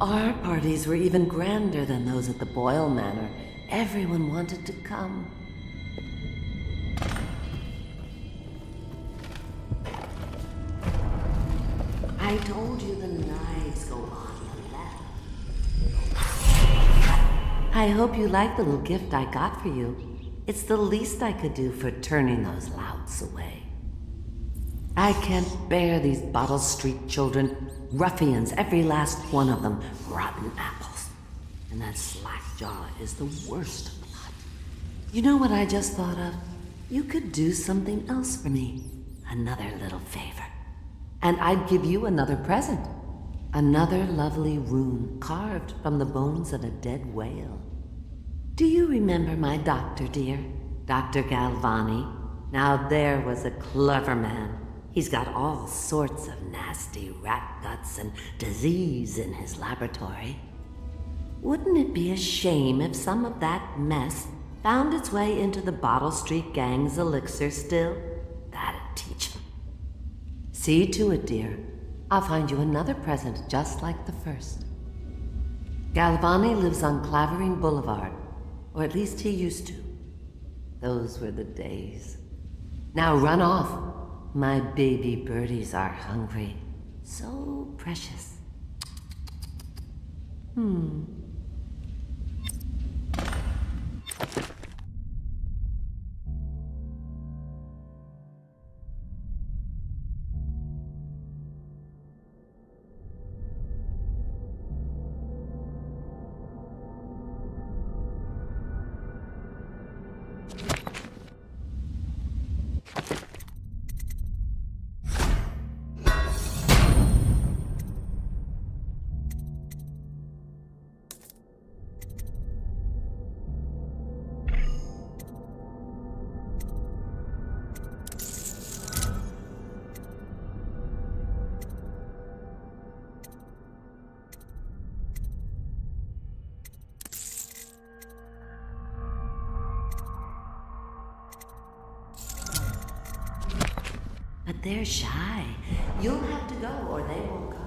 Our parties were even grander than those at the Boyle Manor. Everyone wanted to come. I told you the knives go on the left. I hope you like the little gift I got for you. It's the least I could do for turning those louts away. I can't bear these Bottle Street children. Ruffians, every last one of them. Rotten apples. And that slack-jaw is the worst of the lot. You know what I just thought of? You could do something else for me. Another little favor. And I'd give you another present. Another lovely rune carved from the bones of a dead whale. Do you remember my doctor, dear? Dr. Galvani? Now there was a clever man. He's got all sorts of nasty rat guts and disease in his laboratory. Wouldn't it be a shame if some of that mess found its way into the Bottle Street Gang's elixir still? That'd teach him. See to it, dear. I'll find you another present just like the first. Galvani lives on Clavering Boulevard, or at least he used to. Those were the days. Now run off. My baby birdies are hungry. So precious. But they're shy. You'll have to go or they won't come.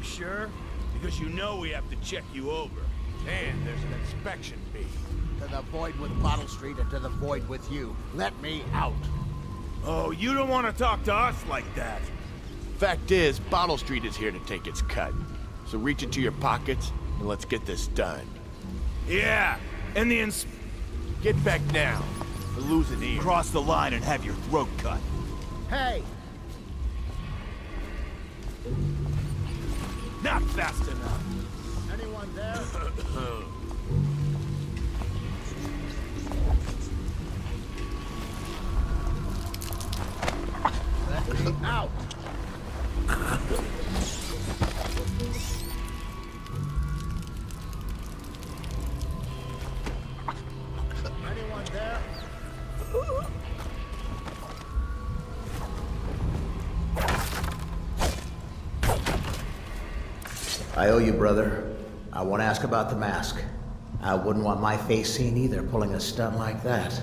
Sure? Because you know we have to check you over. And there's an inspection fee. To the void with Bottle Street and to the void with you. Let me out. Oh, you don't want to talk to us like that. Fact is, Bottle Street is here to take its cut. So reach into your pockets and let's get this done. Yeah, and the Get back now. Or lose an ear. Cross the line and have your throat cut. Hey! Not fast enough. Anyone there? Let me out! Anyone there? I owe you, brother. I want to ask about the mask. I wouldn't want my face seen either, pulling a stunt like that.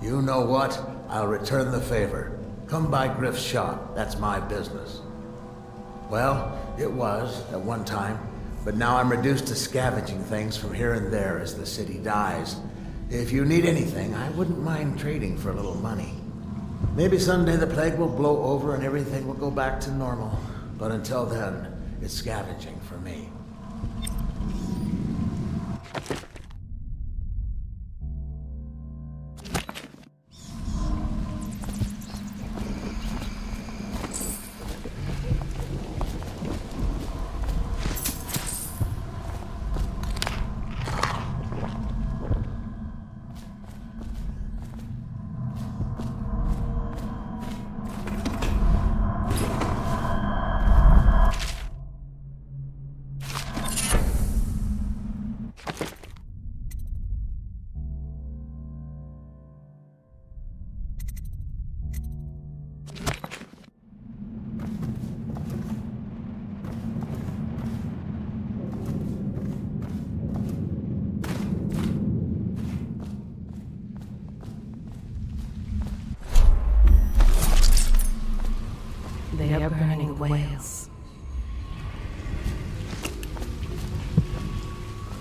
You know what? I'll return the favor. Come by Griff's shop. That's my business. Well, it was, at one time, but now I'm reduced to scavenging things from here and there as the city dies. If you need anything, I wouldn't mind trading for a little money. Maybe someday the plague will blow over and everything will go back to normal. But until then, it's scavenging for me. They are burning whales.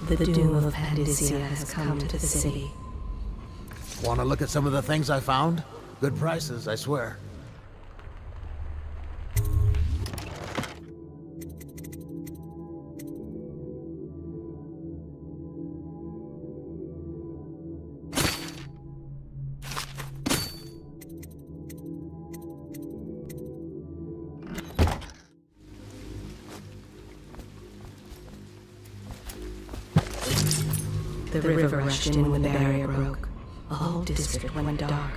The doom of Pandacia has come to the city. Want to look at some of the things I found? Good prices, I swear. The river rushed in when the barrier broke. The whole district went dark.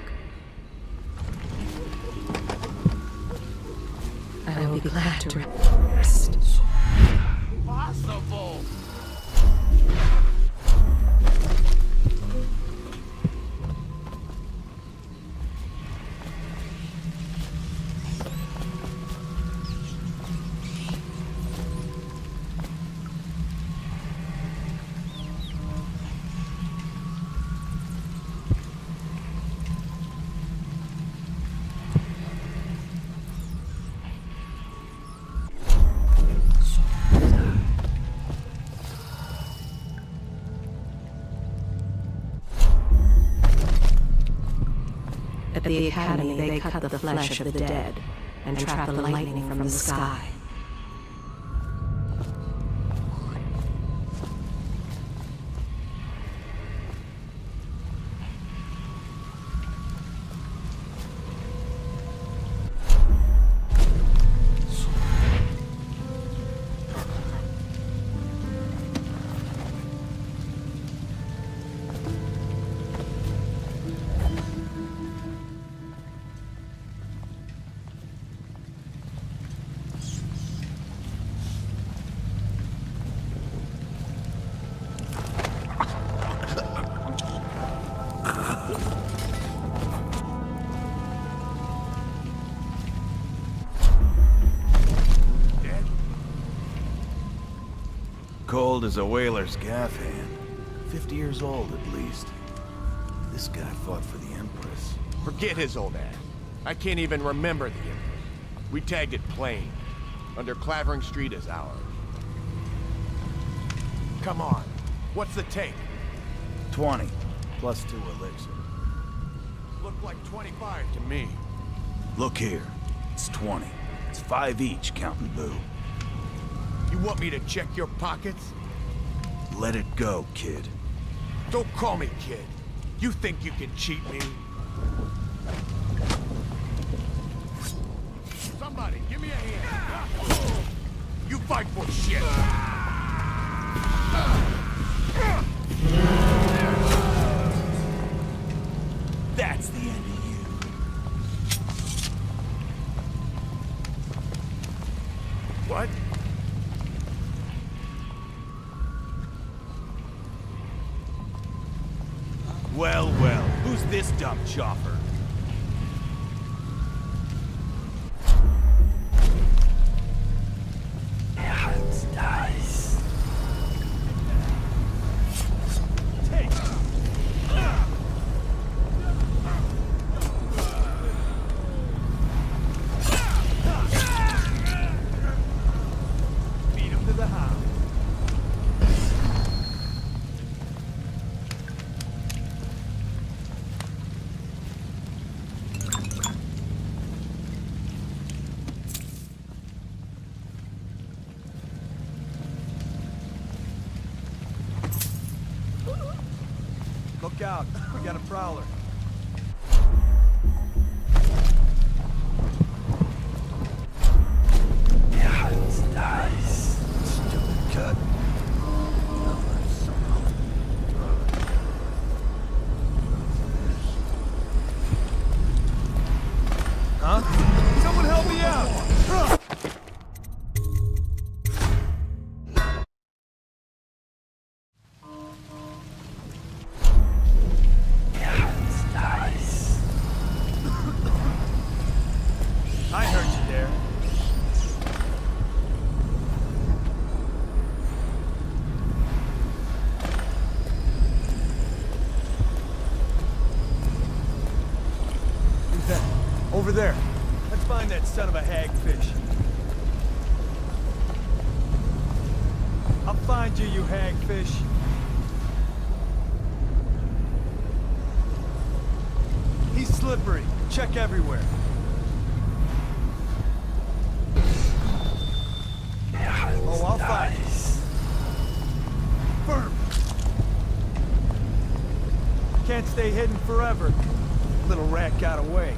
I will be glad to rest. Possible! the Academy, they cut the flesh of the dead and trap the lightning from the sky. Cold as a whaler's gaff hand. 50 years old at least. This guy fought for the Empress. Forget his old ass. I can't even remember the Empress. We tagged it plain. Under Clavering Street is ours. Come on. What's the take? 20, plus 2 elixir. Looked like 25 to me. Look here. It's 20. It's 5 each, counting Boo. You want me to check your pockets? Let it go, kid. Don't call me kid. You think you can cheat me? Somebody, give me a hand. You fight for shit. That's the end of you. What? Well, well, who's this dumb chopper? Dice. Take. Beat him to the house. Look out, we got a prowler. Dice. Stupid cut. Huh? Someone help me out! I heard you there. Who's that? Over there. Let's find that son of a hagfish. I'll find you, you hagfish. He's slippery. Check everywhere. Oh, I'll find you. Firm. Can't stay hidden forever. Little rat got away.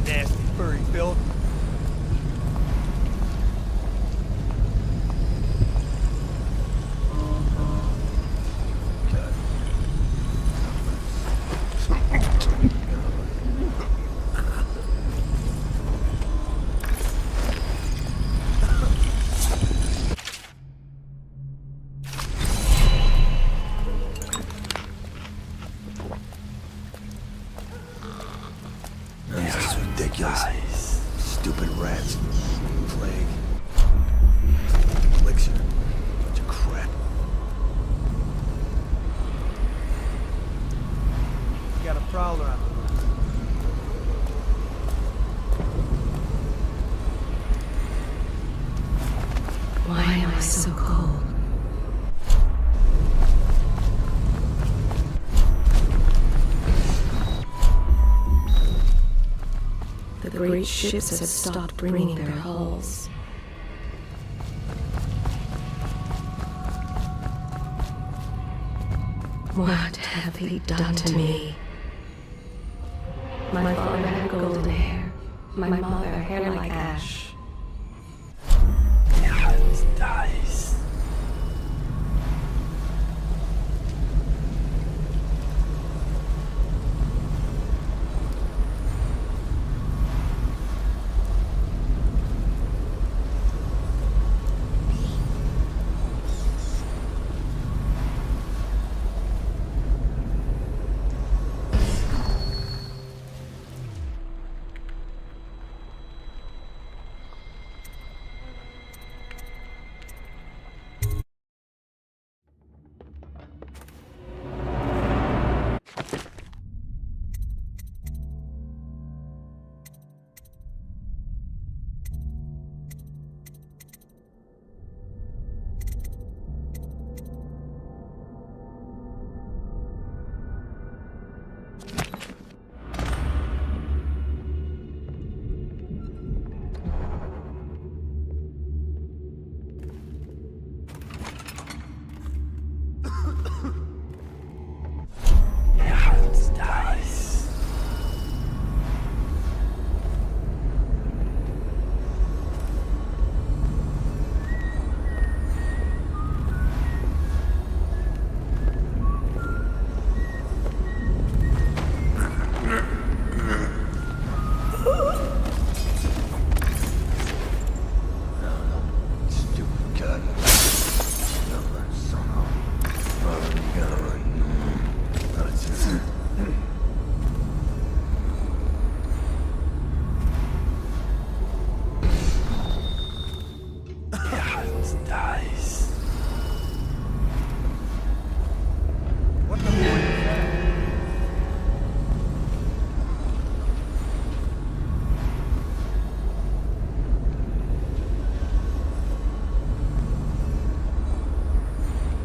Nasty furry filth. This is ridiculous. Stupid rats. Plague. Elixir. Bunch of crap. Got a prowler on the loose. Why am I so cold? The great ships had stopped bringing their hulls. What have they done to me? My father had golden hair, my mother hair like ash. Dice.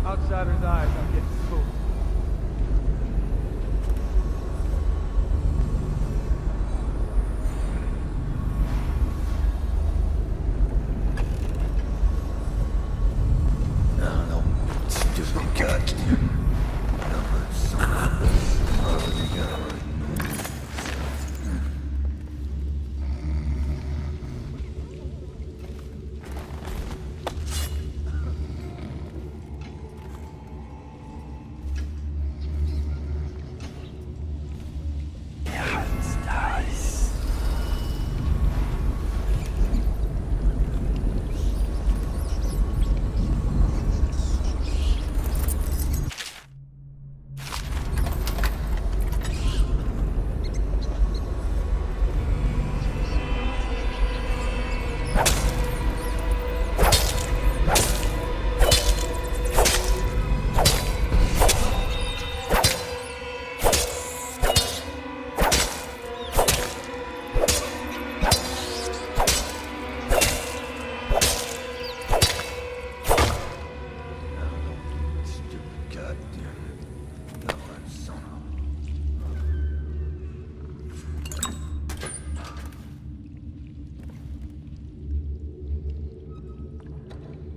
Outsider's eyes, I'm getting spooked. Stupid cut.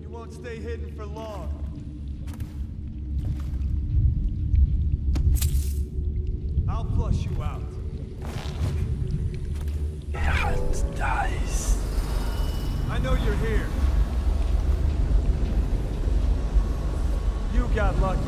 Won't stay hidden for long. I'll flush you out. Dice. I know you're here. You got lucky.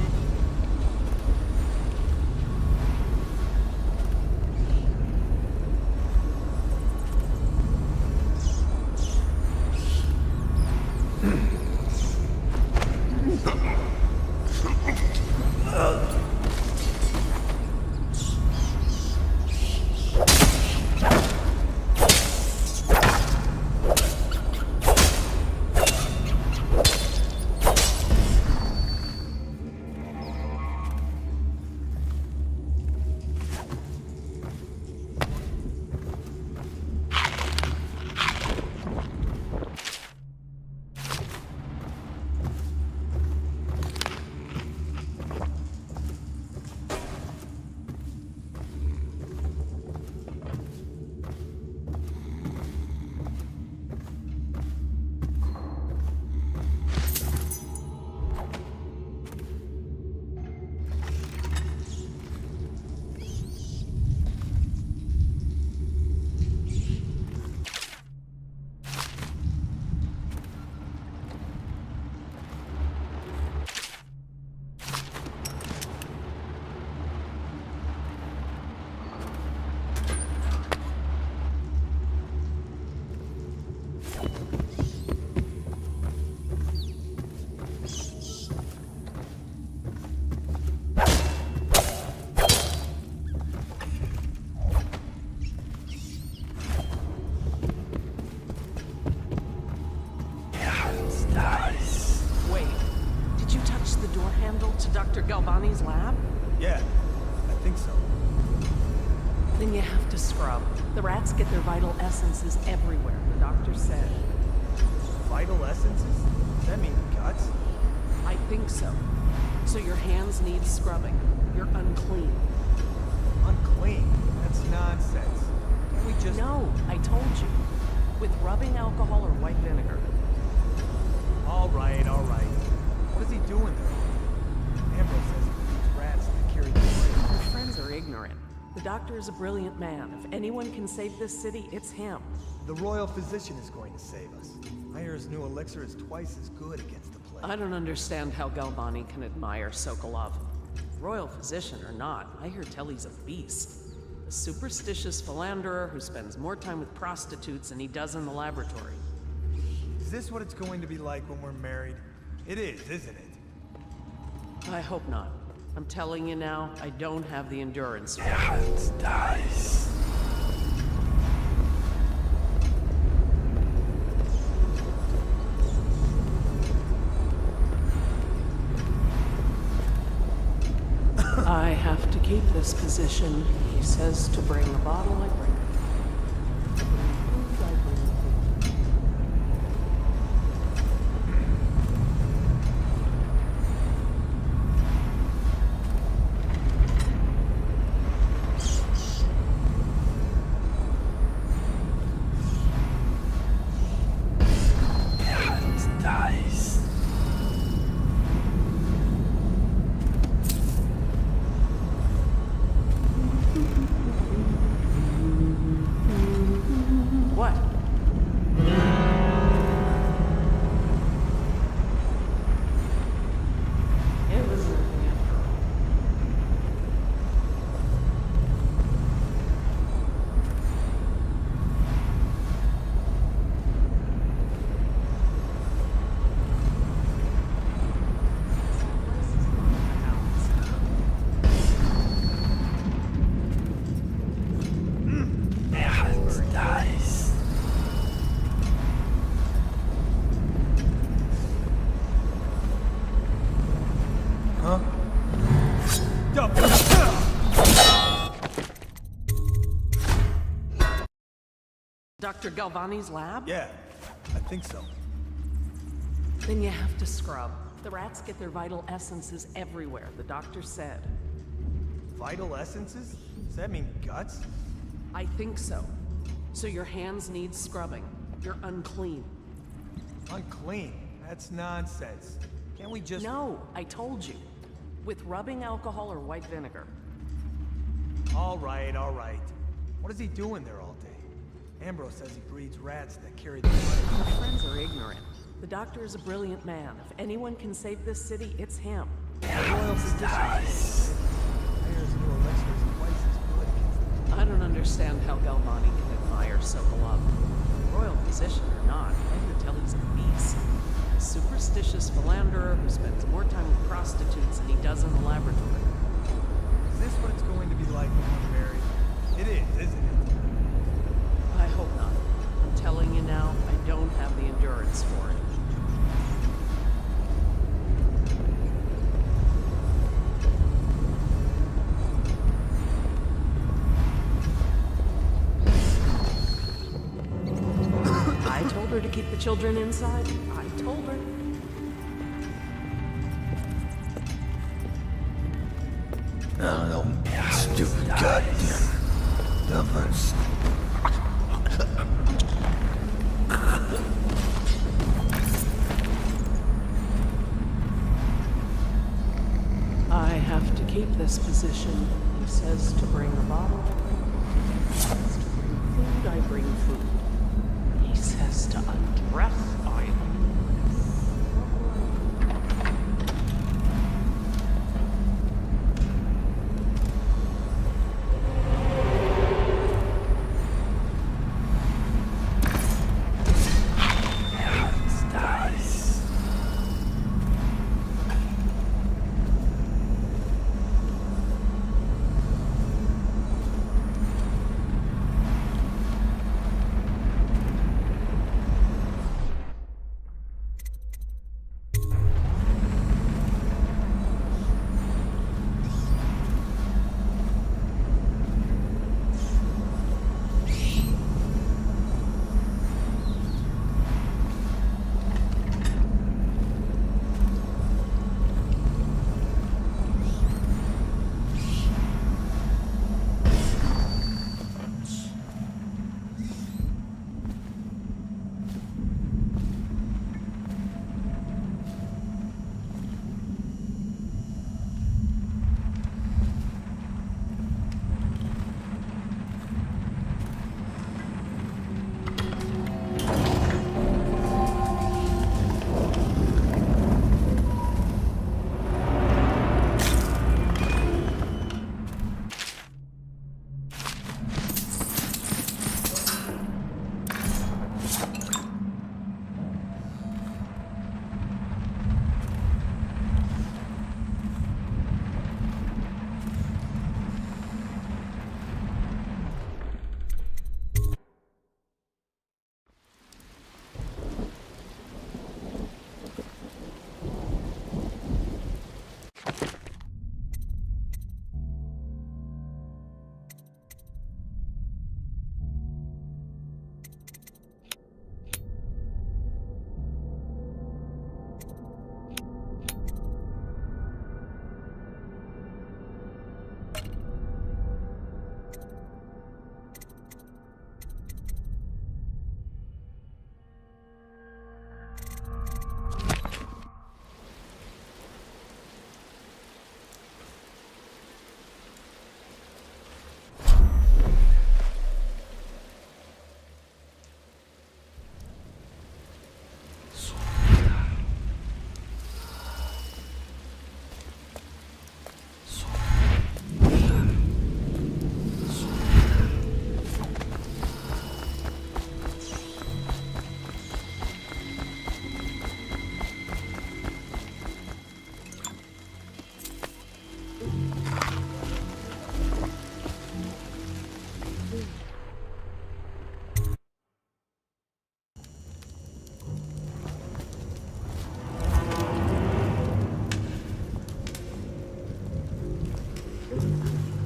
Dr. Galvani's lab? Yeah, I think so. Then you have to scrub. The rats get their vital essences everywhere, the doctor said. Vital essences? Does that mean guts? I think so. So your hands need scrubbing. You're unclean. Unclean? That's nonsense. Can't we just... No, I told you. With rubbing alcohol or white vinegar. All right, all right. What is he doing there? Ambrose says he feeds rats that carry the plague. Your friends are ignorant. The doctor is a brilliant man. If anyone can save this city, it's him. The royal physician is going to save us. I hear his new elixir is twice as good against the plague. I don't understand how Galvani can admire Sokolov. Royal physician or not, I hear tell he's a beast. A superstitious philanderer who spends more time with prostitutes than he does in the laboratory. Is this what it's going to be like when we're married? It is, isn't it? I hope not. I'm telling you now, I don't have the endurance for it. I have to keep this position. He says to bring the bottle, I bring it. Food, I bring food. What? It was nothing after all. Huh? Dr. Galvani's lab? Yeah, I think so. Then you have to scrub. The rats get their vital essences everywhere, the doctor said. Vital essences? Does that mean guts? I think so. So your hands need scrubbing. You're unclean. Unclean? That's nonsense. Can't we just... No, I told you. With rubbing alcohol or white vinegar. All right, all right. What is he doing there all day? Ambrose says he breeds rats that carry the plague. Your friends are ignorant. The doctor is a brilliant man. If anyone can save this city, it's him. The royal physician. I hear his new elixir is twice as good against the... I don't understand how Galvani can admire Sokolov. Royal physician or not, I hear tell he's a beast. A superstitious philanderer who spends more time with prostitutes than he does in the laboratory. Is this what it's going to be like when we're married? It is, isn't it? I hope not. I'm telling you now, I don't have the endurance for it. I told her to keep the children inside. I told her. Oh, no, stupid goddamn numbers. I have to keep this position. He says to bring a bottle. He says to bring food, I bring food. He says to undress, I undress.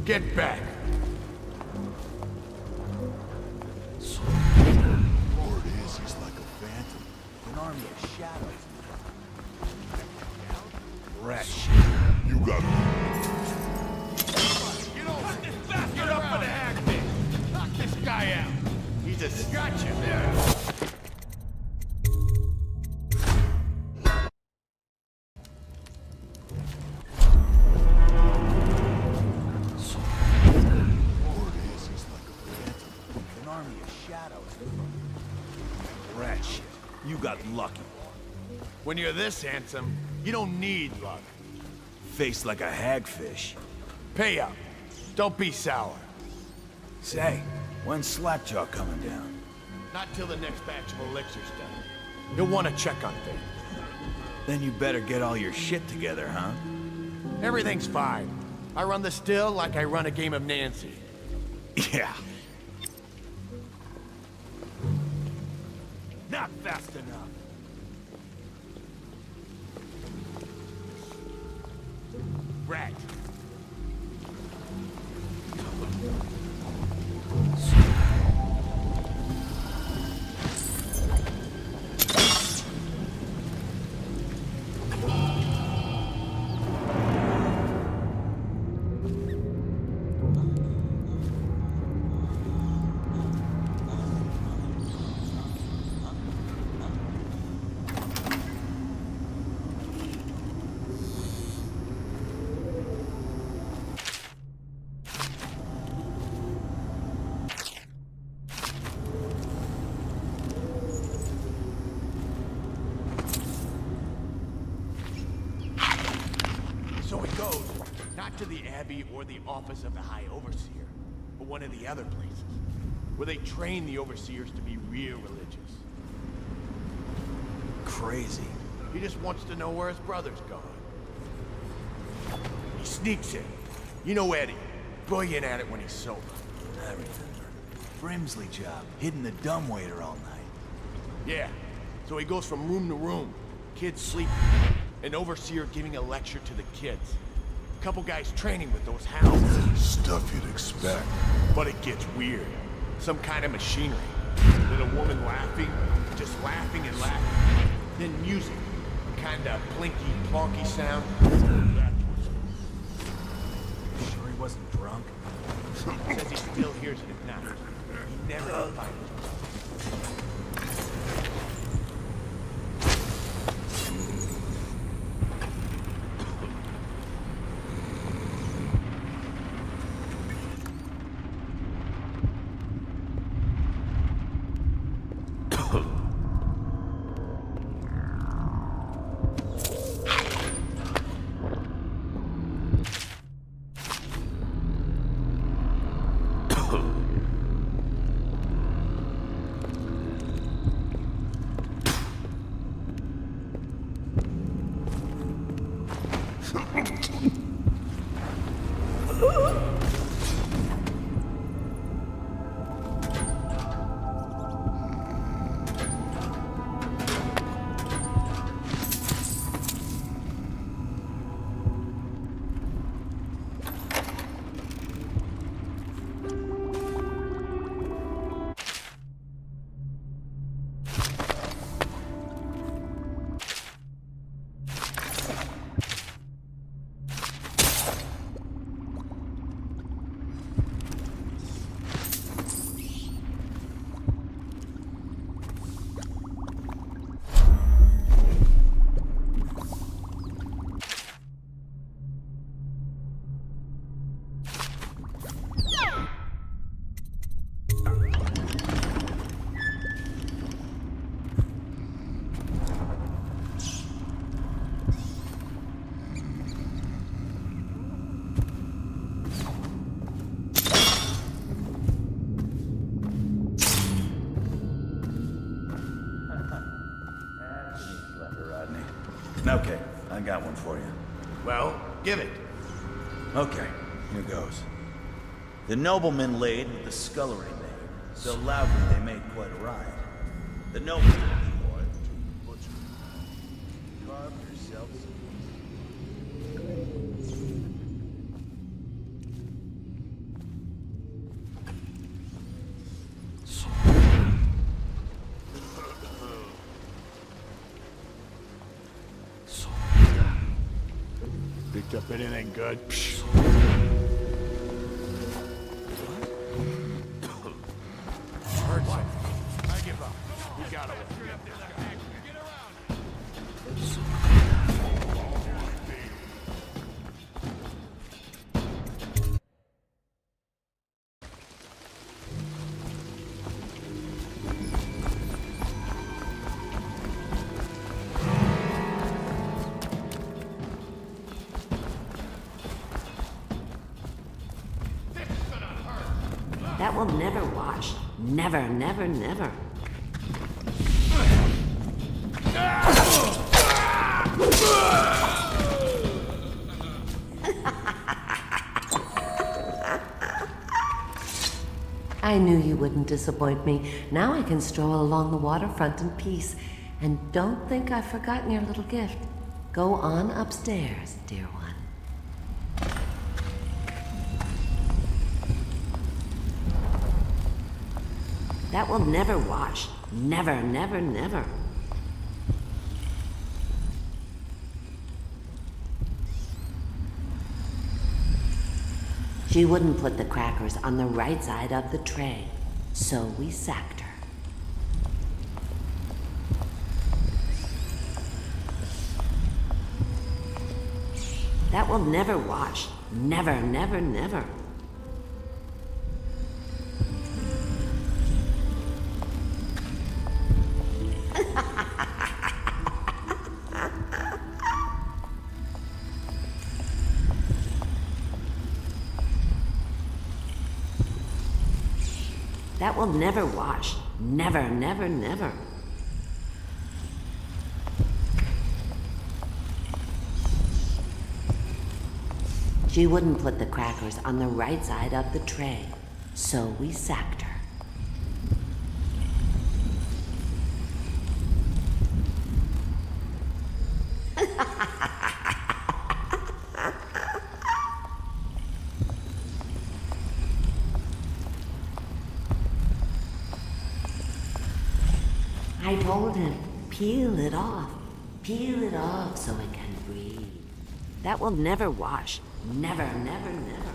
Get back. Lord is, he's like a phantom. An army of shadows. Rat shit. You got Get up for the acting! Knock this guy out! He's a scratcher there! Lord is, he's like a phantom. An army of shadows. Rat shit. You got lucky. When you're this handsome, you don't need luck. Face like a hagfish. Pay up. Don't be sour. Say, when's Slackjaw coming down? Not till the next batch of elixirs done. You'll want to check on things. Then you better get all your shit together, huh? Everything's fine. I run the still like I run a game of Nancy. Yeah. Not fast enough. Rat. So it goes, not to the Abbey or the office of the High Overseer, but one of the other places, where they train the Overseers to be real religious. Crazy. He just wants to know where his brother's going. He sneaks in. You know Eddie. Brilliant at it when he's sober. I remember. Brimsley job, hitting the dumbwaiter all night. Yeah, so he goes from room to room, kids sleeping, an overseer giving a lecture to the kids. Couple guys training with those hounds. Stuff you'd expect. But it gets weird. Some kind of machinery. Then a woman laughing, just laughing and laughing. Then music. Kinda plinky, plonky sound. Sure he wasn't drunk? Says he still hears it at night. He never invited himself. Okay, I got one for you. Well, give it. Okay, here goes. The noblemen laid with the scullery maid, so loudly they made quite a ride. The nobleman carved herself picked up anything good? Heard something. I give up. We got away. That will never wash. Never, never, never. I knew you wouldn't disappoint me. Now I can stroll along the waterfront in peace. And don't think I've forgotten your little gift. Go on upstairs, dear one. That will never wash. Never, never, never. She wouldn't put the crackers on the right side of the tray, so we sacked her. That will never wash. Never, never, never. That will never wash. Never, never, never. She wouldn't put the crackers on the right side of the tray, so we sacked her. I told him, peel it off so it can breathe. That will never wash. Never, never, never.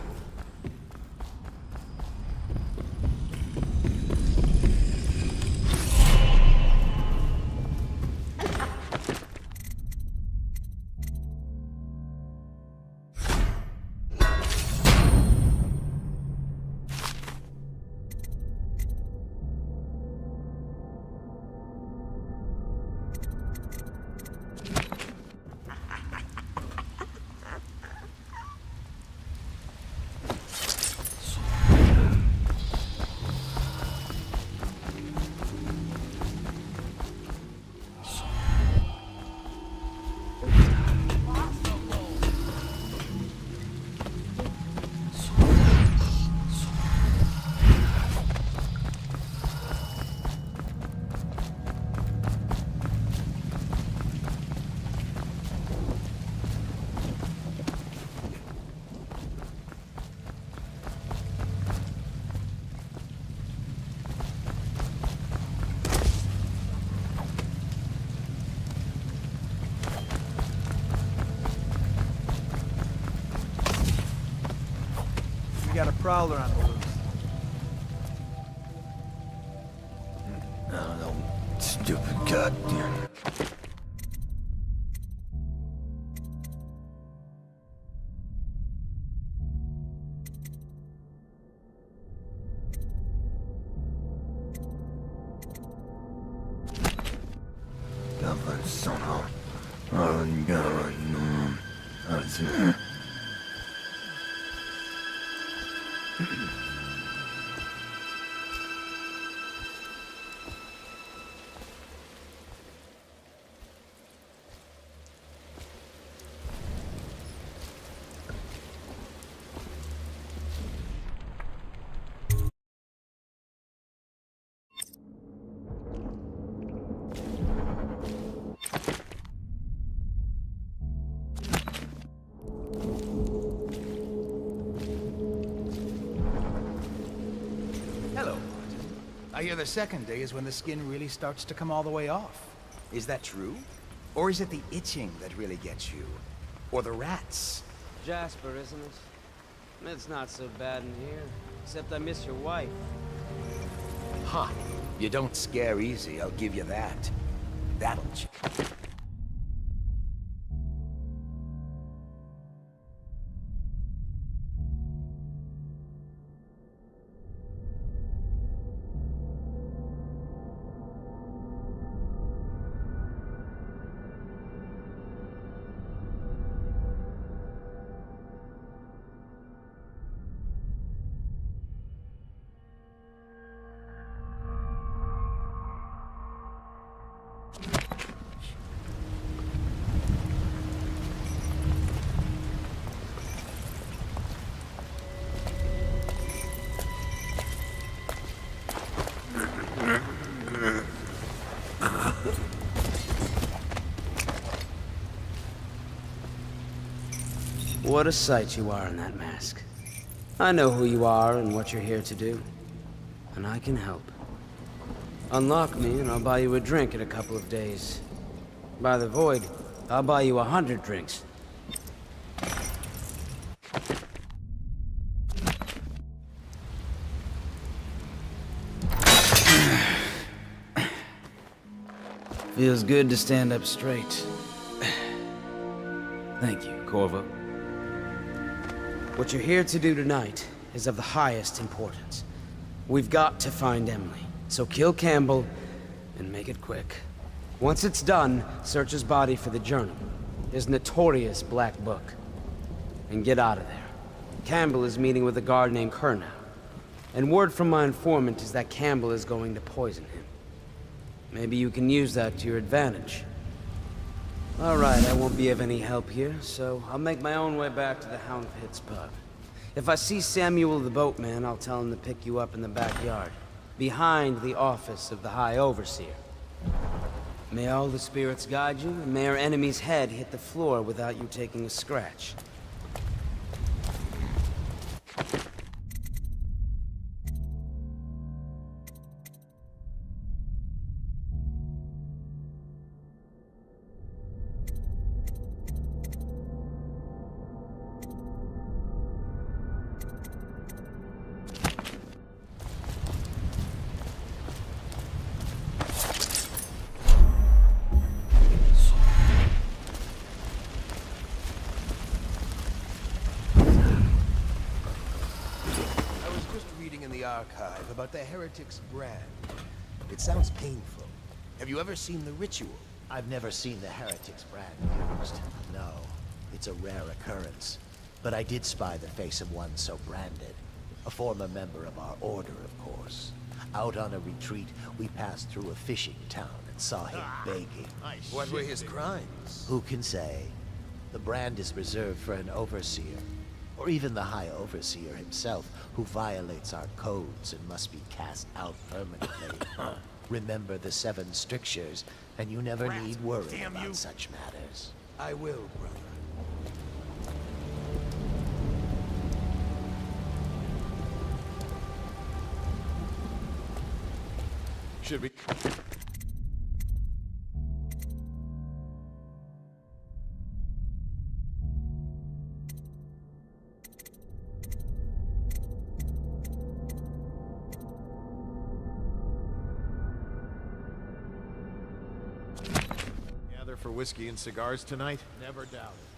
We got a prowler on the loose. Oh, no. Stupid goddamn. Goblin son of. Oh, God, no. That's it. I hear the second day is when the skin really starts to come all the way off. Is that true? Or is it the itching that really gets you? Or the rats? Jasper, isn't it? It's not so bad in here, except I miss your wife. Ha! You don't scare easy, I'll give you that. That'll What a sight you are in that mask. I know who you are and what you're here to do. And I can help. Unlock me and I'll buy you a drink in a couple of days. By the Void, I'll buy you 100 drinks. Feels good to stand up straight. Thank you, Corvo. What you're here to do tonight is of the highest importance. We've got to find Emily, so kill Campbell and make it quick. Once it's done, search his body for the journal, his notorious black book, and get out of there. Campbell is meeting with a guard named Kernow, and word from my informant is that Campbell is going to poison him. Maybe you can use that to your advantage. All right, I won't be of any help here, so I'll make my own way back to the Hound Pits pub. If I see Samuel the boatman, I'll tell him to pick you up in the backyard, behind the office of the High Overseer. May all the spirits guide you, and may our enemy's head hit the floor without you taking a scratch. Archive about the Heretic's brand. It sounds painful. Have you ever seen the ritual? I've never seen the Heretic's brand used. No, it's a rare occurrence. But I did spy the face of one so branded. A former member of our order, of course. Out on a retreat, we passed through a fishing town and saw him begging. What were his crimes? Who can say? The brand is reserved for an overseer. Or even the High Overseer himself, who violates our codes and must be cast out permanently. Remember the 7 strictures, and you never need worry about such matters. I will, brother. Should be... for whiskey and cigars tonight? Never doubt it.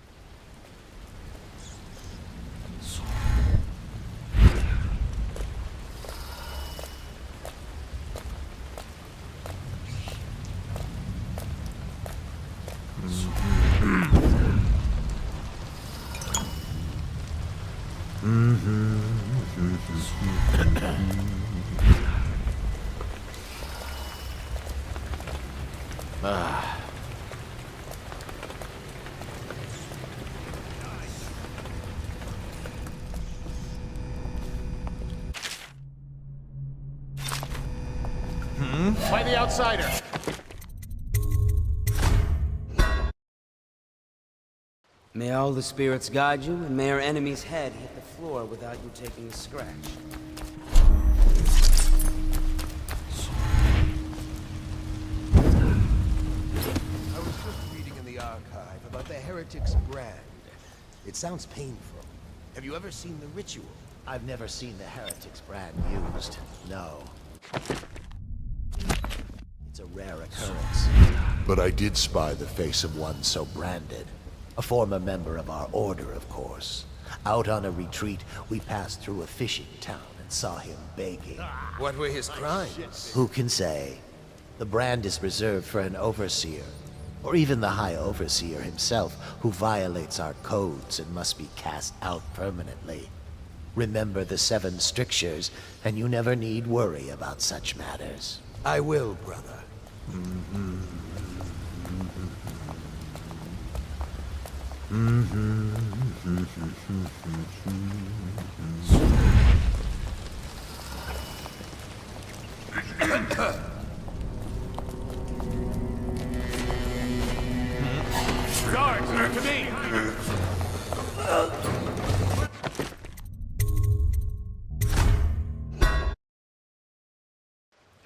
By the outsider. May all the spirits guide you, and may our enemy's head hit the floor without you taking a scratch. I was just reading in the archive about the Heretic's brand. It sounds painful. Have you ever seen the ritual? I've never seen the Heretics brand used, no. It's a rare occurrence. But I did spy the face of one so branded. A former member of our order, of course. Out on a retreat, we passed through a fishing town and saw him begging. What were his crimes? Who can say? The brand is reserved for an overseer, or even the High Overseer himself, who violates our codes and must be cast out permanently. Remember the 7 strictures, and you never need worry about such matters. I will, brother. Guards, to me!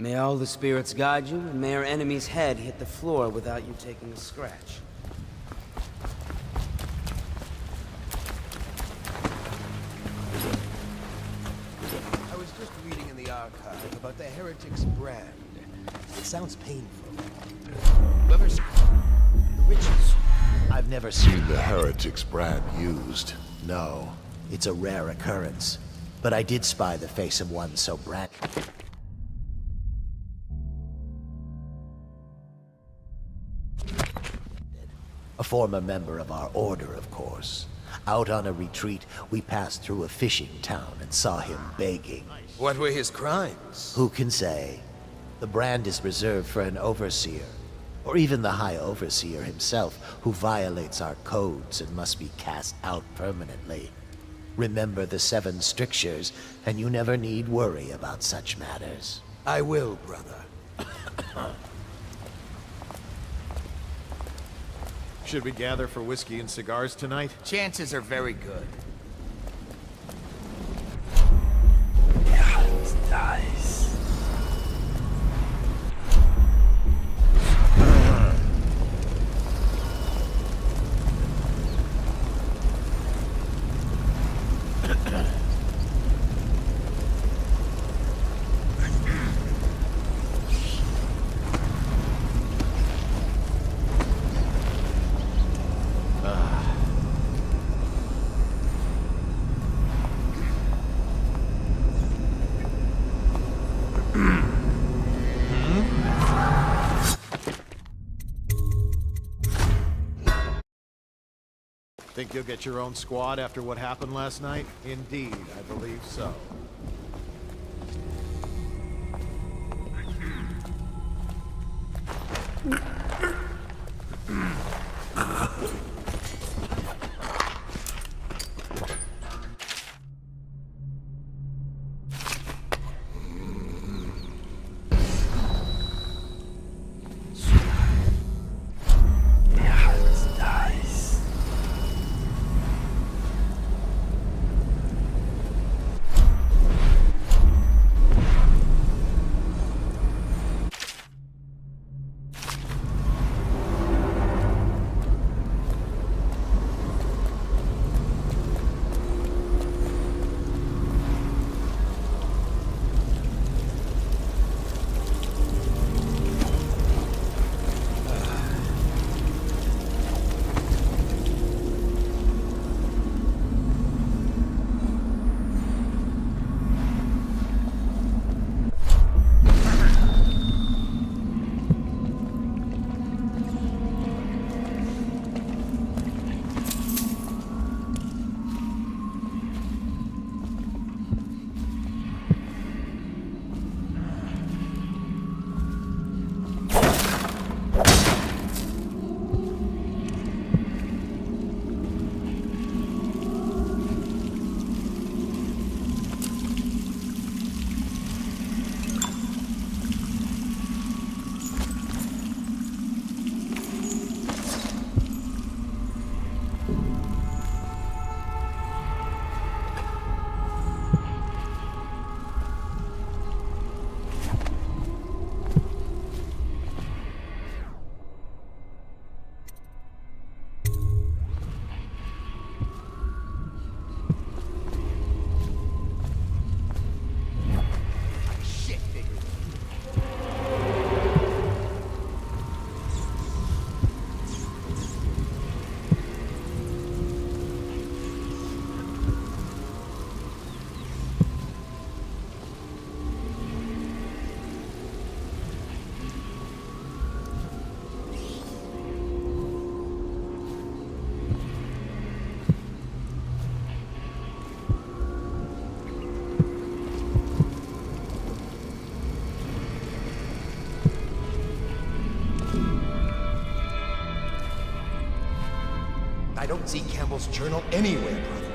May all the spirits guide you, and may our enemy's head hit the floor without you taking a scratch. I was just reading in the archive about the Heretics brand. It sounds painful. Whoever riches. I've never seen the Heretics brand used, no. It's a rare occurrence. But I did spy the face of one so brand... A former member of our order, of course. Out on a retreat, we passed through a fishing town and saw him begging. What were his crimes? Who can say? The brand is reserved for an overseer, or even the High Overseer himself, who violates our codes and must be cast out permanently. Remember the 7 strictures, and you never need worry about such matters. I will, brother. Should we gather for whiskey and cigars tonight? Chances are very good. Nice. Think you'll get your own squad after what happened last night? Indeed, I believe so. see Campbell's journal anywhere, brother.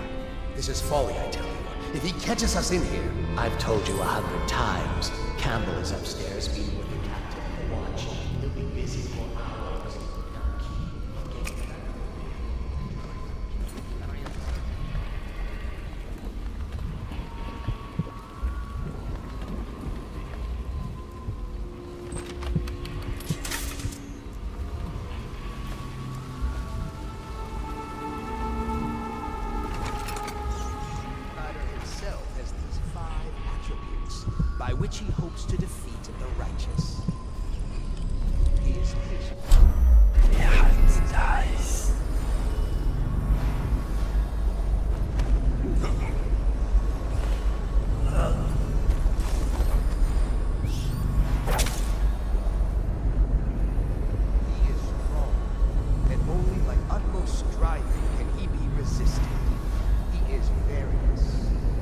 This is folly, I tell you. If he catches us in here... I've told you 100 times. Campbell is upstairs meeting with the captain of the watch. He'll be busy for hours. by which he hopes to defeat the righteous. He is patient. He is strong, and only by utmost striving can he be resisted. He is various,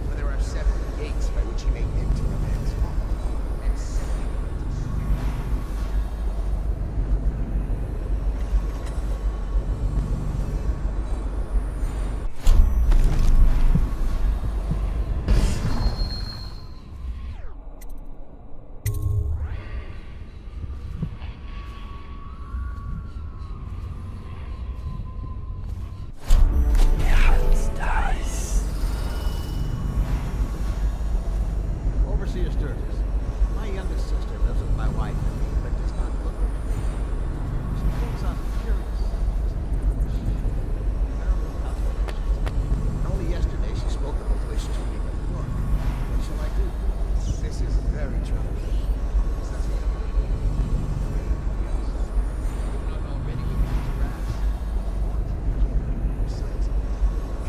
for there are 7 gates by which he may enter a man's heart, and 7 Overseer Sturgis, my youngest sister lives with my wife and me, but does not look like me. She thinks I'm curious. Terrible calculations. Only yesterday she spoke of a wish to read a book. What shall I do? This is very troubling.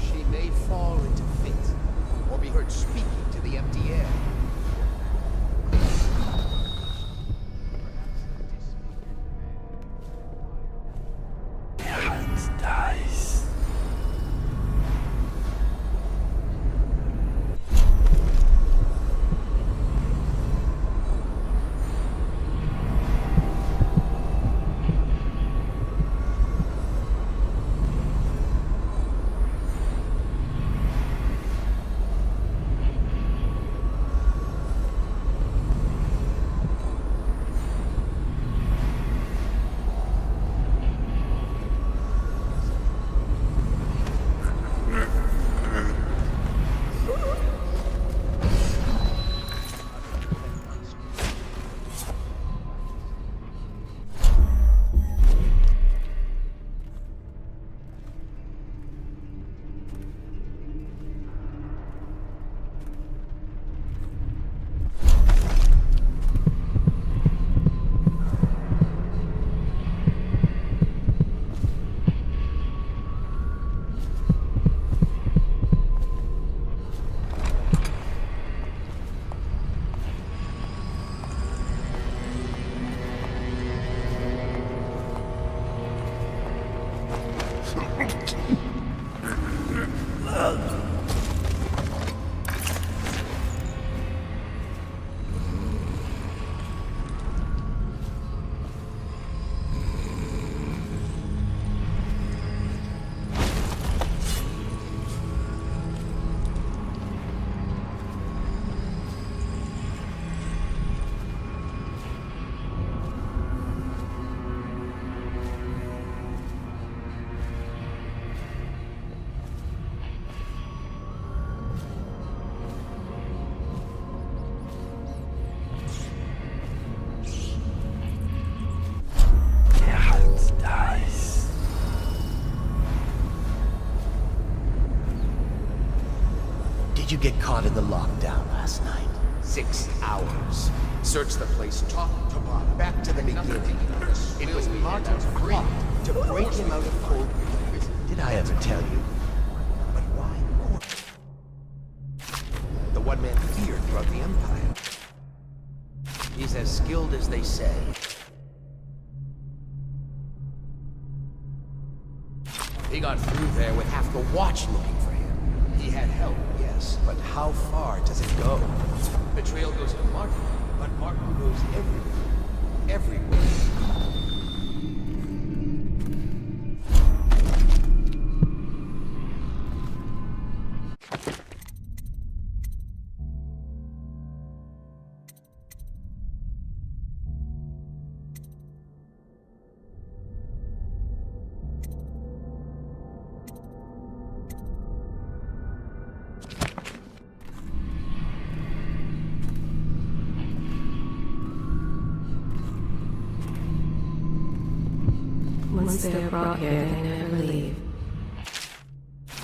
She may fall into fit, or be heard speaking to the empty air. Did you get caught in the lockdown last night? 6 hours. Search the place top to bottom, back to the beginning. It was Martin's plot to break him out of cold prison. Did I ever tell you? But why? The one man feared throughout the Empire. He's as skilled as they say. He got through there with half the watch looking for him. He had help, yes, but how far does it go? Betrayal goes to Martin, but Martin goes everywhere. Everywhere. Once they are brought here, they never leave.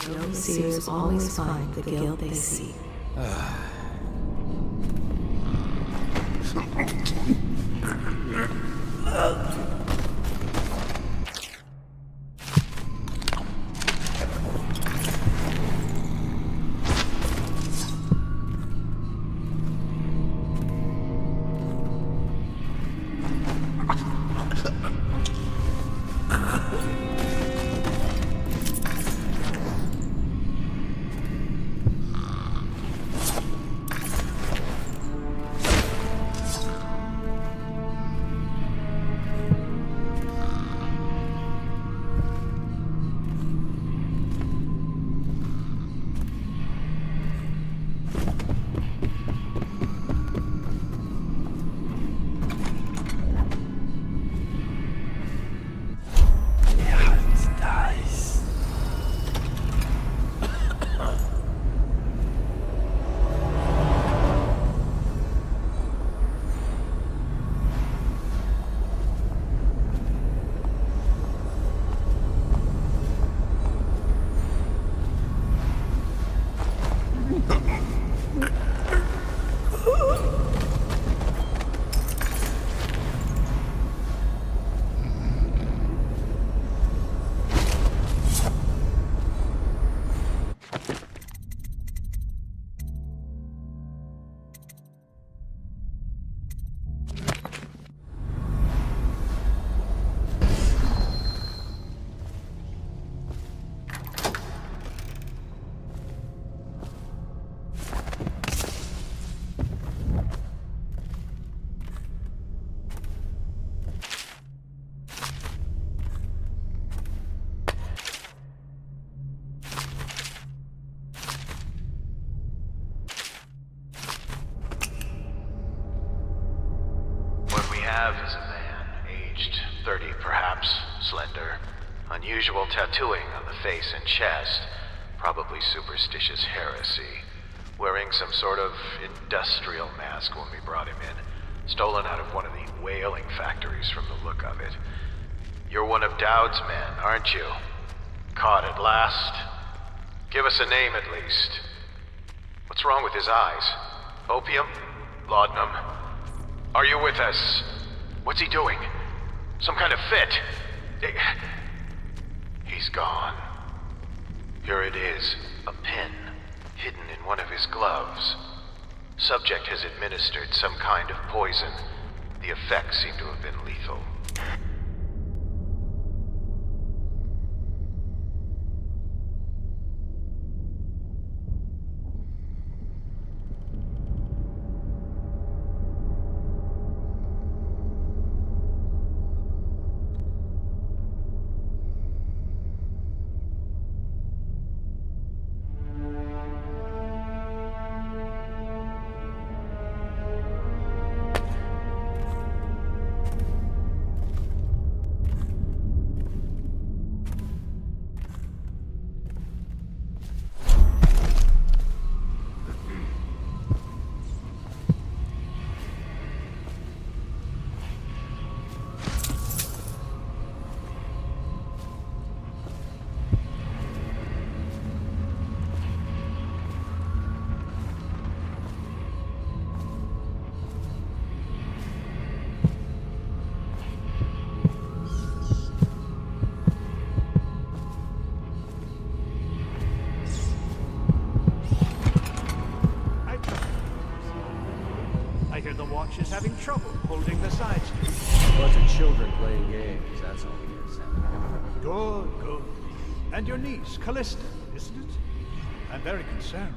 The overseers always find the guild they seek. Is a man, aged 30 perhaps, slender, unusual tattooing on the face and chest, probably superstitious heresy, wearing some sort of industrial mask when we brought him in, stolen out of one of the whaling factories from the look of it. You're one of Dowd's men, aren't you? Caught at last? Give us a name at least. What's wrong with his eyes? Opium? Laudanum? Are you with us? What's he doing? Some kind of fit? He's gone. Here it is, a pin, hidden in one of his gloves. Subject has administered some kind of poison. The effects seem to have been lethal. Is having trouble holding the side street. A bunch of children playing games, that's all it is. Good, good. And your niece, Callista, isn't it? I'm very concerned.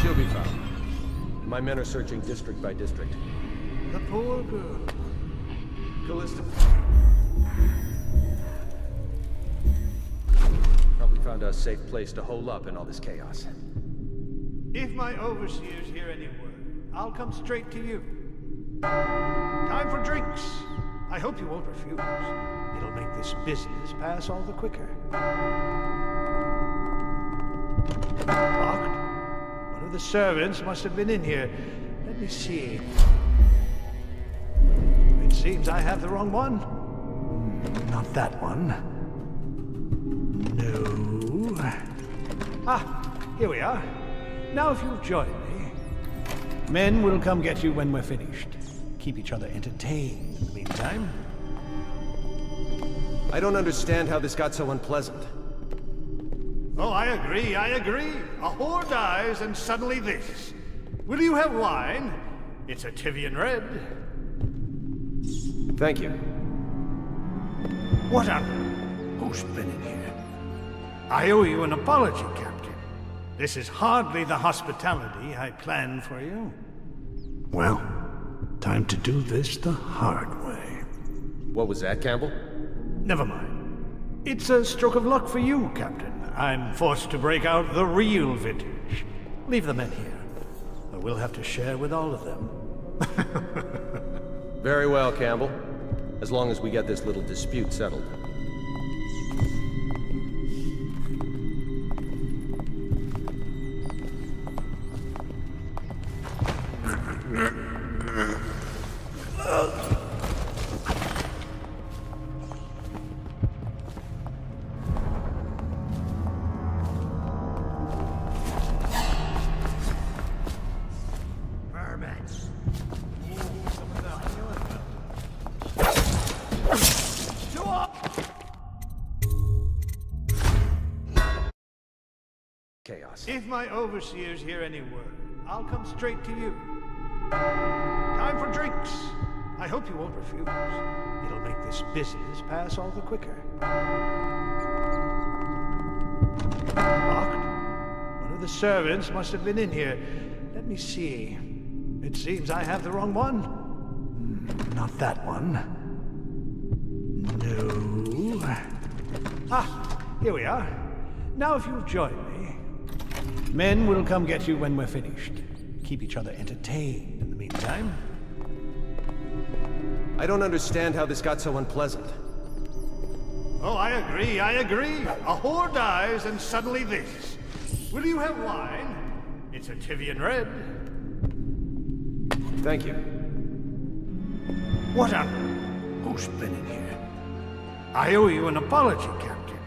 She'll be found. My men are searching district by district. The poor girl. Callista. Probably found a safe place to hole up in all this chaos. If my overseers hear any word, I'll come straight to you. Time for drinks. I hope you won't refuse. It'll make this business pass all the quicker. Locked? One of the servants must have been in here. Let me see. It seems I have the wrong one. Not that one. No. Ah, here we are. Now if you'll join me. Men will come get you when we're finished. Keep each other entertained in the meantime. I don't understand how this got so unpleasant. Oh, I agree. A whore dies and suddenly this. Will you have wine? It's a Tivian red. Thank you. What on? Who's been in here? I owe you an apology, Captain. This is hardly the hospitality I planned for you. Well, time to do this the hard way. What was that, Campbell? Never mind. It's a stroke of luck for you, Captain. I'm forced to break out the real vintage. Leave the men here, or we'll have to share with all of them. Very well, Campbell. As long as we get this little dispute settled. Chaos. If my overseers hear any word, I'll come straight to you. Time for drinks. I hope you won't refuse. It'll make this business pass all the quicker. Locked? One of the servants must have been in here. Let me see. It seems I have the wrong one. Not that one. No. Ah, here we are. Now if you'll join me. Men will come get you when we're finished. Keep each other entertained in the meantime. I don't understand how this got so unpleasant. Oh, I agree. A whore dies and suddenly this. Will you have wine? It's a Tivian red. Thank you. What on? Who's been in here? I owe you an apology, Captain.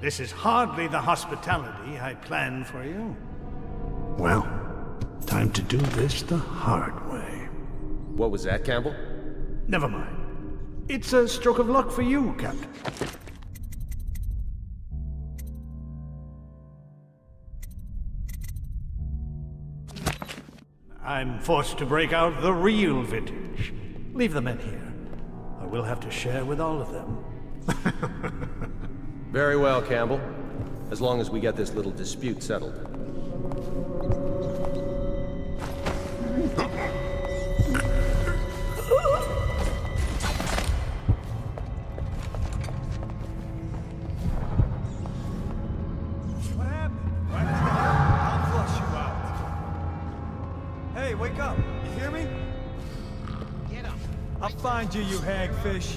This is hardly the hospitality I planned for you. Well, time to do this the hard way. What was that, Campbell? Never mind. It's a stroke of luck for you, Captain. I'm forced to break out the real vintage. Leave the men here, or we'll have to share with all of them. Very well, Campbell. As long as we get this little dispute settled. What happened? I'll flush you out. Hey, wake up. You hear me? Get up. I'll find you, you hagfish.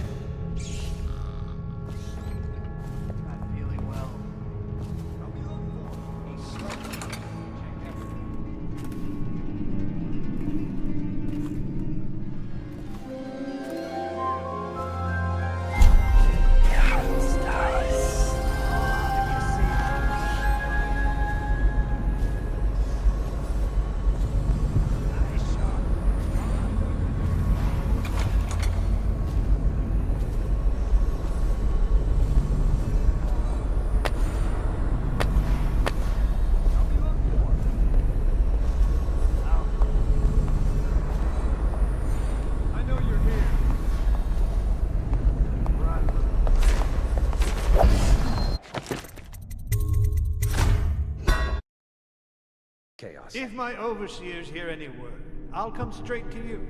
Chaos. If my overseers hear any word, I'll come straight to you.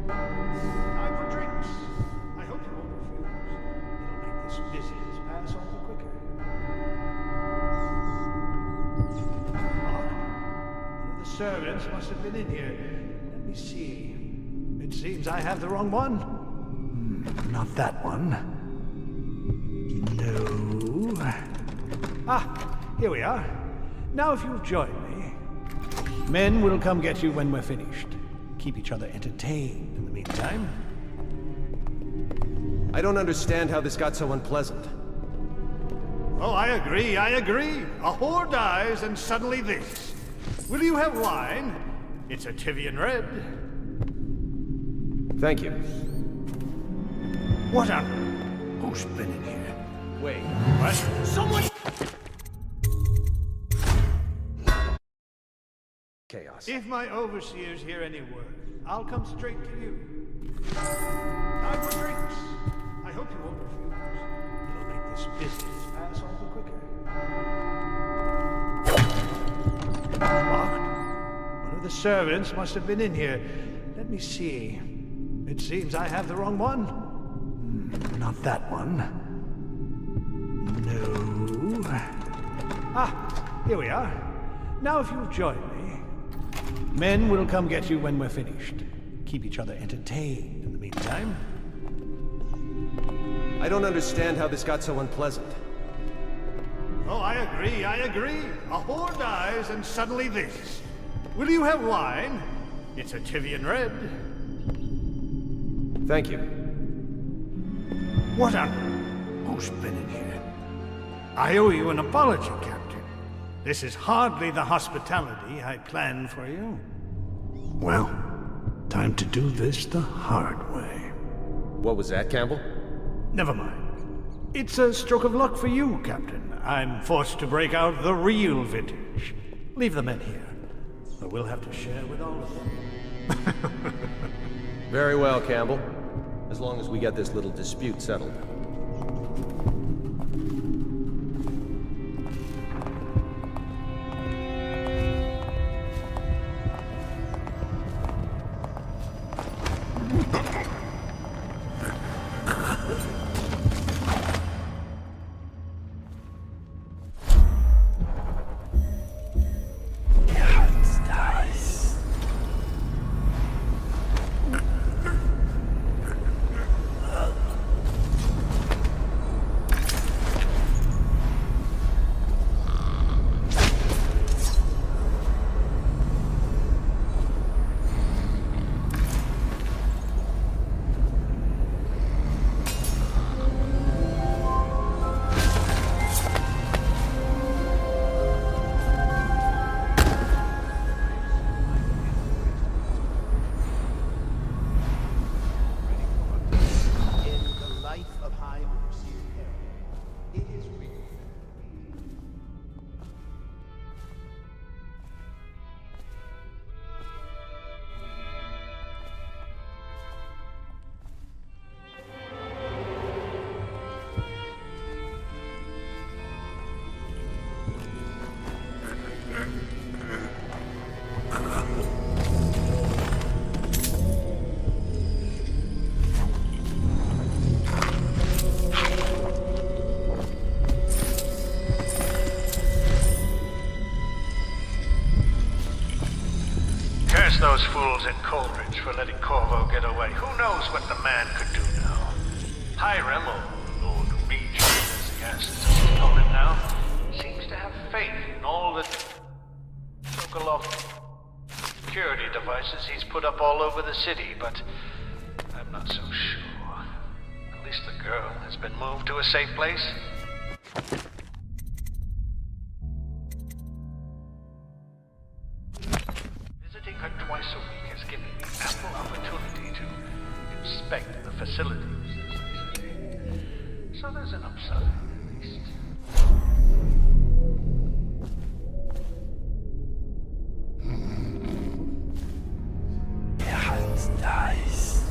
Time for drinks. I hope you won't refuse. It'll make this business pass all the quicker. Locked? One of the servants must have been in here. Let me see. It seems I have the wrong one. Not that one. No. Ah, here we are. Now if you'll join me, men will come get you when we're finished. Keep each other entertained in the meantime. I don't understand how this got so unpleasant. Oh, I agree. A whore dies and suddenly this. Will you have wine? It's a Tivian Red. Thank you. What on... Who's been in here? Wait. What? Someone... Chaos. If my overseers hear any word, I'll come straight to you. Time for drinks. I hope you won't refuse. It'll make this business pass all the quicker. Locked. One of the servants must have been in here. Let me see. It seems I have the wrong one. Not that one. No. Ah, here we are. Now if you'll join me. Men will come get you when we're finished. Keep each other entertained in the meantime. I don't understand how this got so unpleasant. Oh, I agree. A whore dies and suddenly this. Will you have wine? It's a Tivian Red. Thank you. What on... Who's been in here? I owe you an apology, Captain. This is hardly the hospitality I planned for you. Well, time to do this the hard way. What was that, Campbell? Never mind. It's a stroke of luck for you, Captain. I'm forced to break out the real vintage. Leave the men here, or we'll have to share with all of them. Very well, Campbell. As long as we get this little dispute settled. Those fools in Coleridge for letting Corvo get away. Who knows what the man could do now? Hiram, or Lord Regent, as the ancestors call him now, seems to have faith in all the Sokolov security devices he's put up all over the city, but I'm not so sure. At least the girl has been moved to a safe place. Twice a week has given me ample opportunity to inspect the facilities, as they say. So there's an upside, at least. Nice.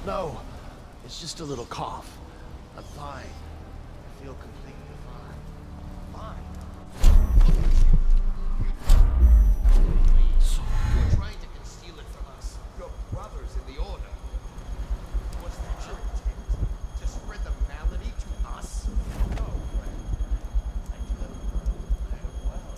No, it's just a little cough. I'm fine. I feel completely fine. Fine. You're trying to conceal it from us. Your brothers in the Order. Was that your intent? To spread the malady to us? No, friend. I do that well.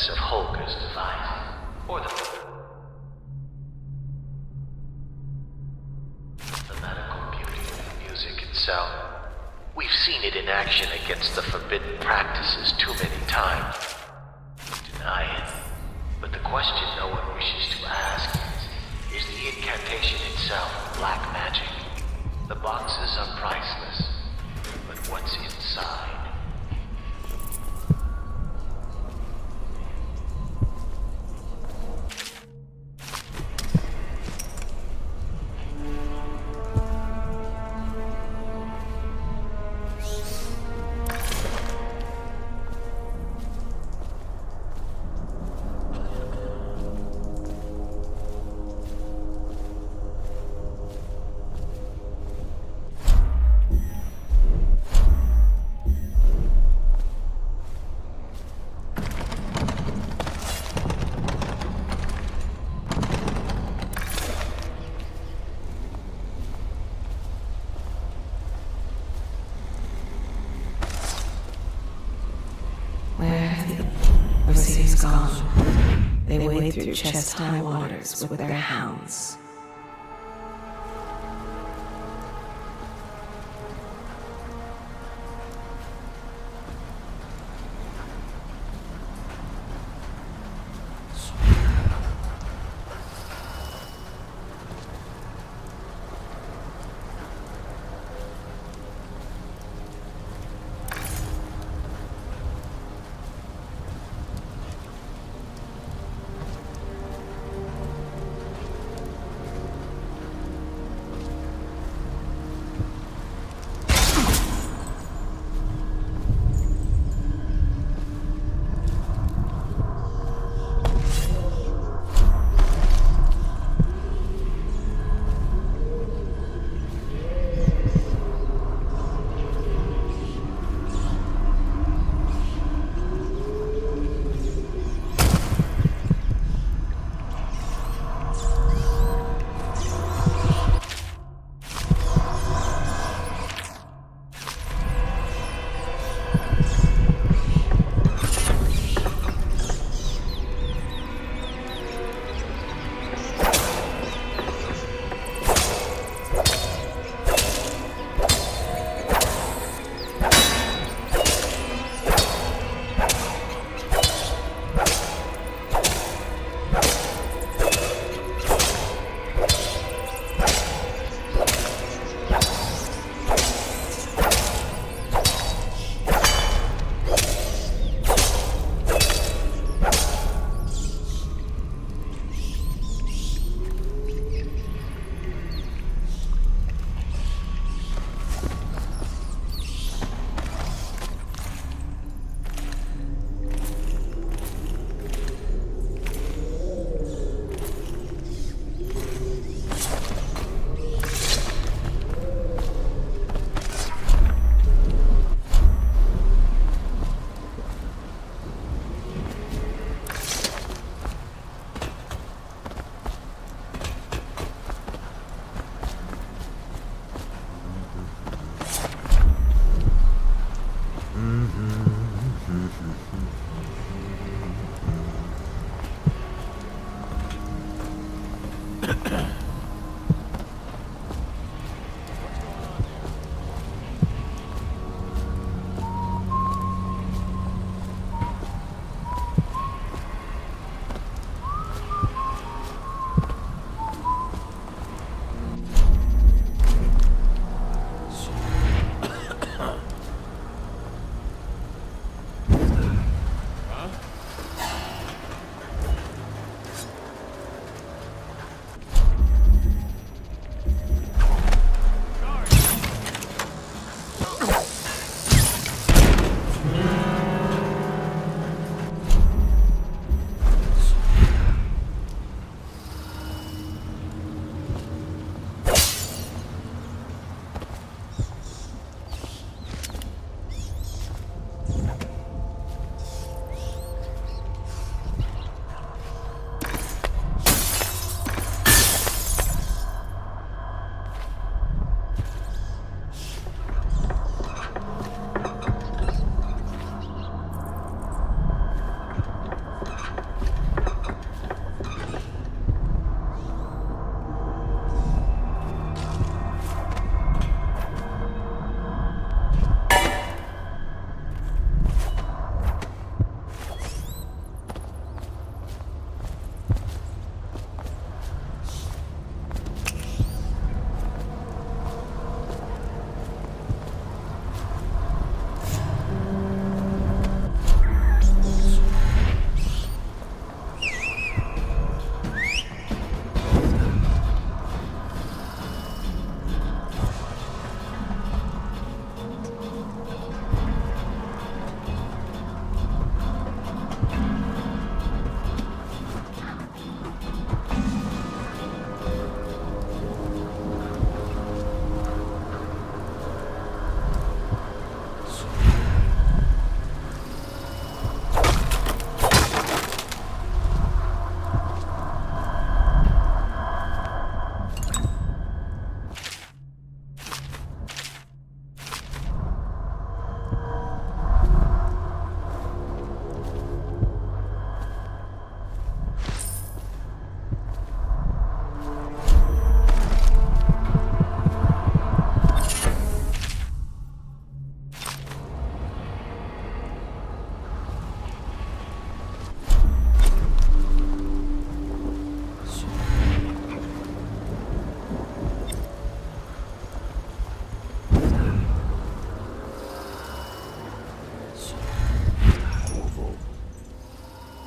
cleverness of Holger's devising, or the medical beauty of the music itself. We've seen it in action against the forbidden practices too many times. We deny it, but the question no one wishes to ask is the incantation itself black magic? The boxes are priceless, but what's inside? Gone. They wade through chest-high waters with their hounds.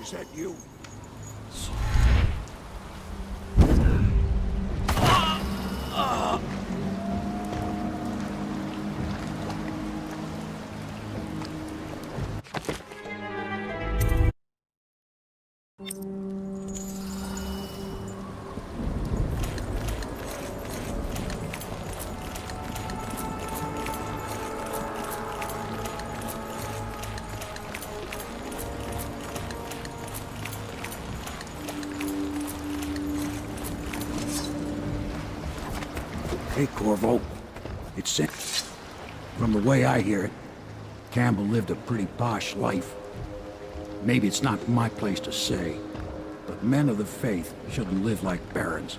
Is that you? Hey, Corvo. It's Sin. From the way I hear it, Campbell lived a pretty posh life. Maybe it's not my place to say, but men of the faith shouldn't live like barons.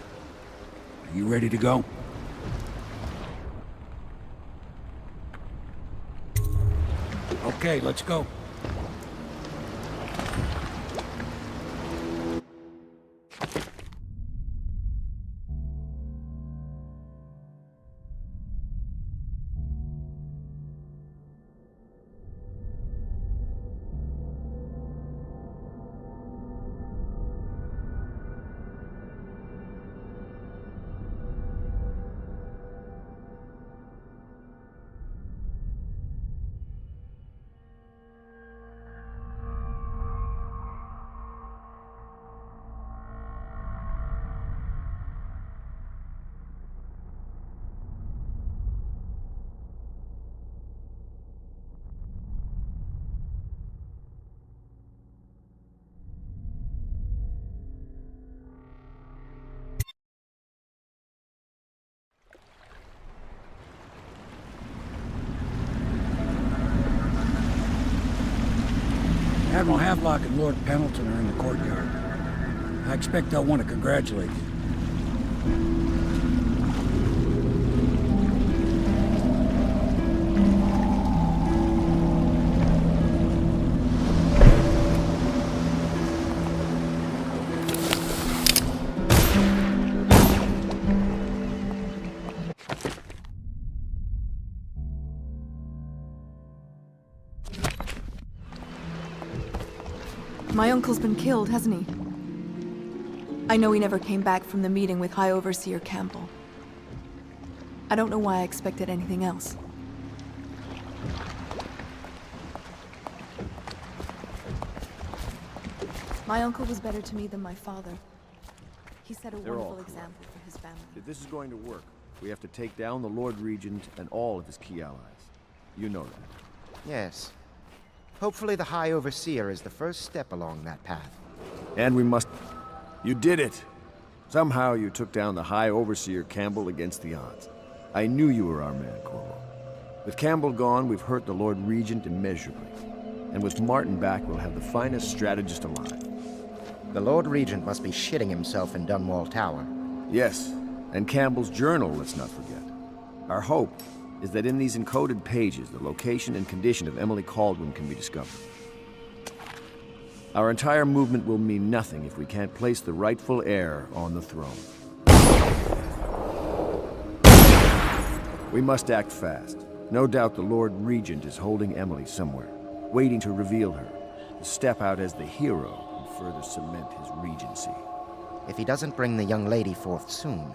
Are you ready to go? Okay, let's go. Admiral Havelock and Lord Pendleton are in the courtyard. I expect they'll want to congratulate you. My uncle's been killed, hasn't he? I know he never came back from the meeting with High Overseer Campbell. I don't know why I expected anything else. My uncle was better to me than my father. He set a wonderful example for his family. If this is going to work, we have to take down the Lord Regent and all of his key allies. You know that. Yes. Hopefully the High Overseer is the first step along that path. And we must... You did it! Somehow you took down the High Overseer Campbell against the odds. I knew you were our man, Corvo. With Campbell gone, we've hurt the Lord Regent immeasurably. And with Martin back, we'll have the finest strategist alive. The Lord Regent must be shitting himself in Dunwall Tower. Yes, and Campbell's journal, let's not forget. Our hope is that in these encoded pages, the location and condition of Emily Kaldwin can be discovered. Our entire movement will mean nothing if we can't place the rightful heir on the throne. We must act fast. No doubt the Lord Regent is holding Emily somewhere, waiting to reveal her, to step out as the hero and further cement his regency. If he doesn't bring the young lady forth soon,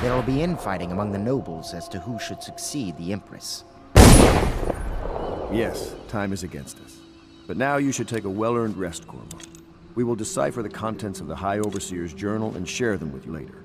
there will be infighting among the nobles as to who should succeed the Empress. Yes, time is against us. But now you should take a well-earned rest, Corvo. We will decipher the contents of the High Overseer's journal and share them with you later.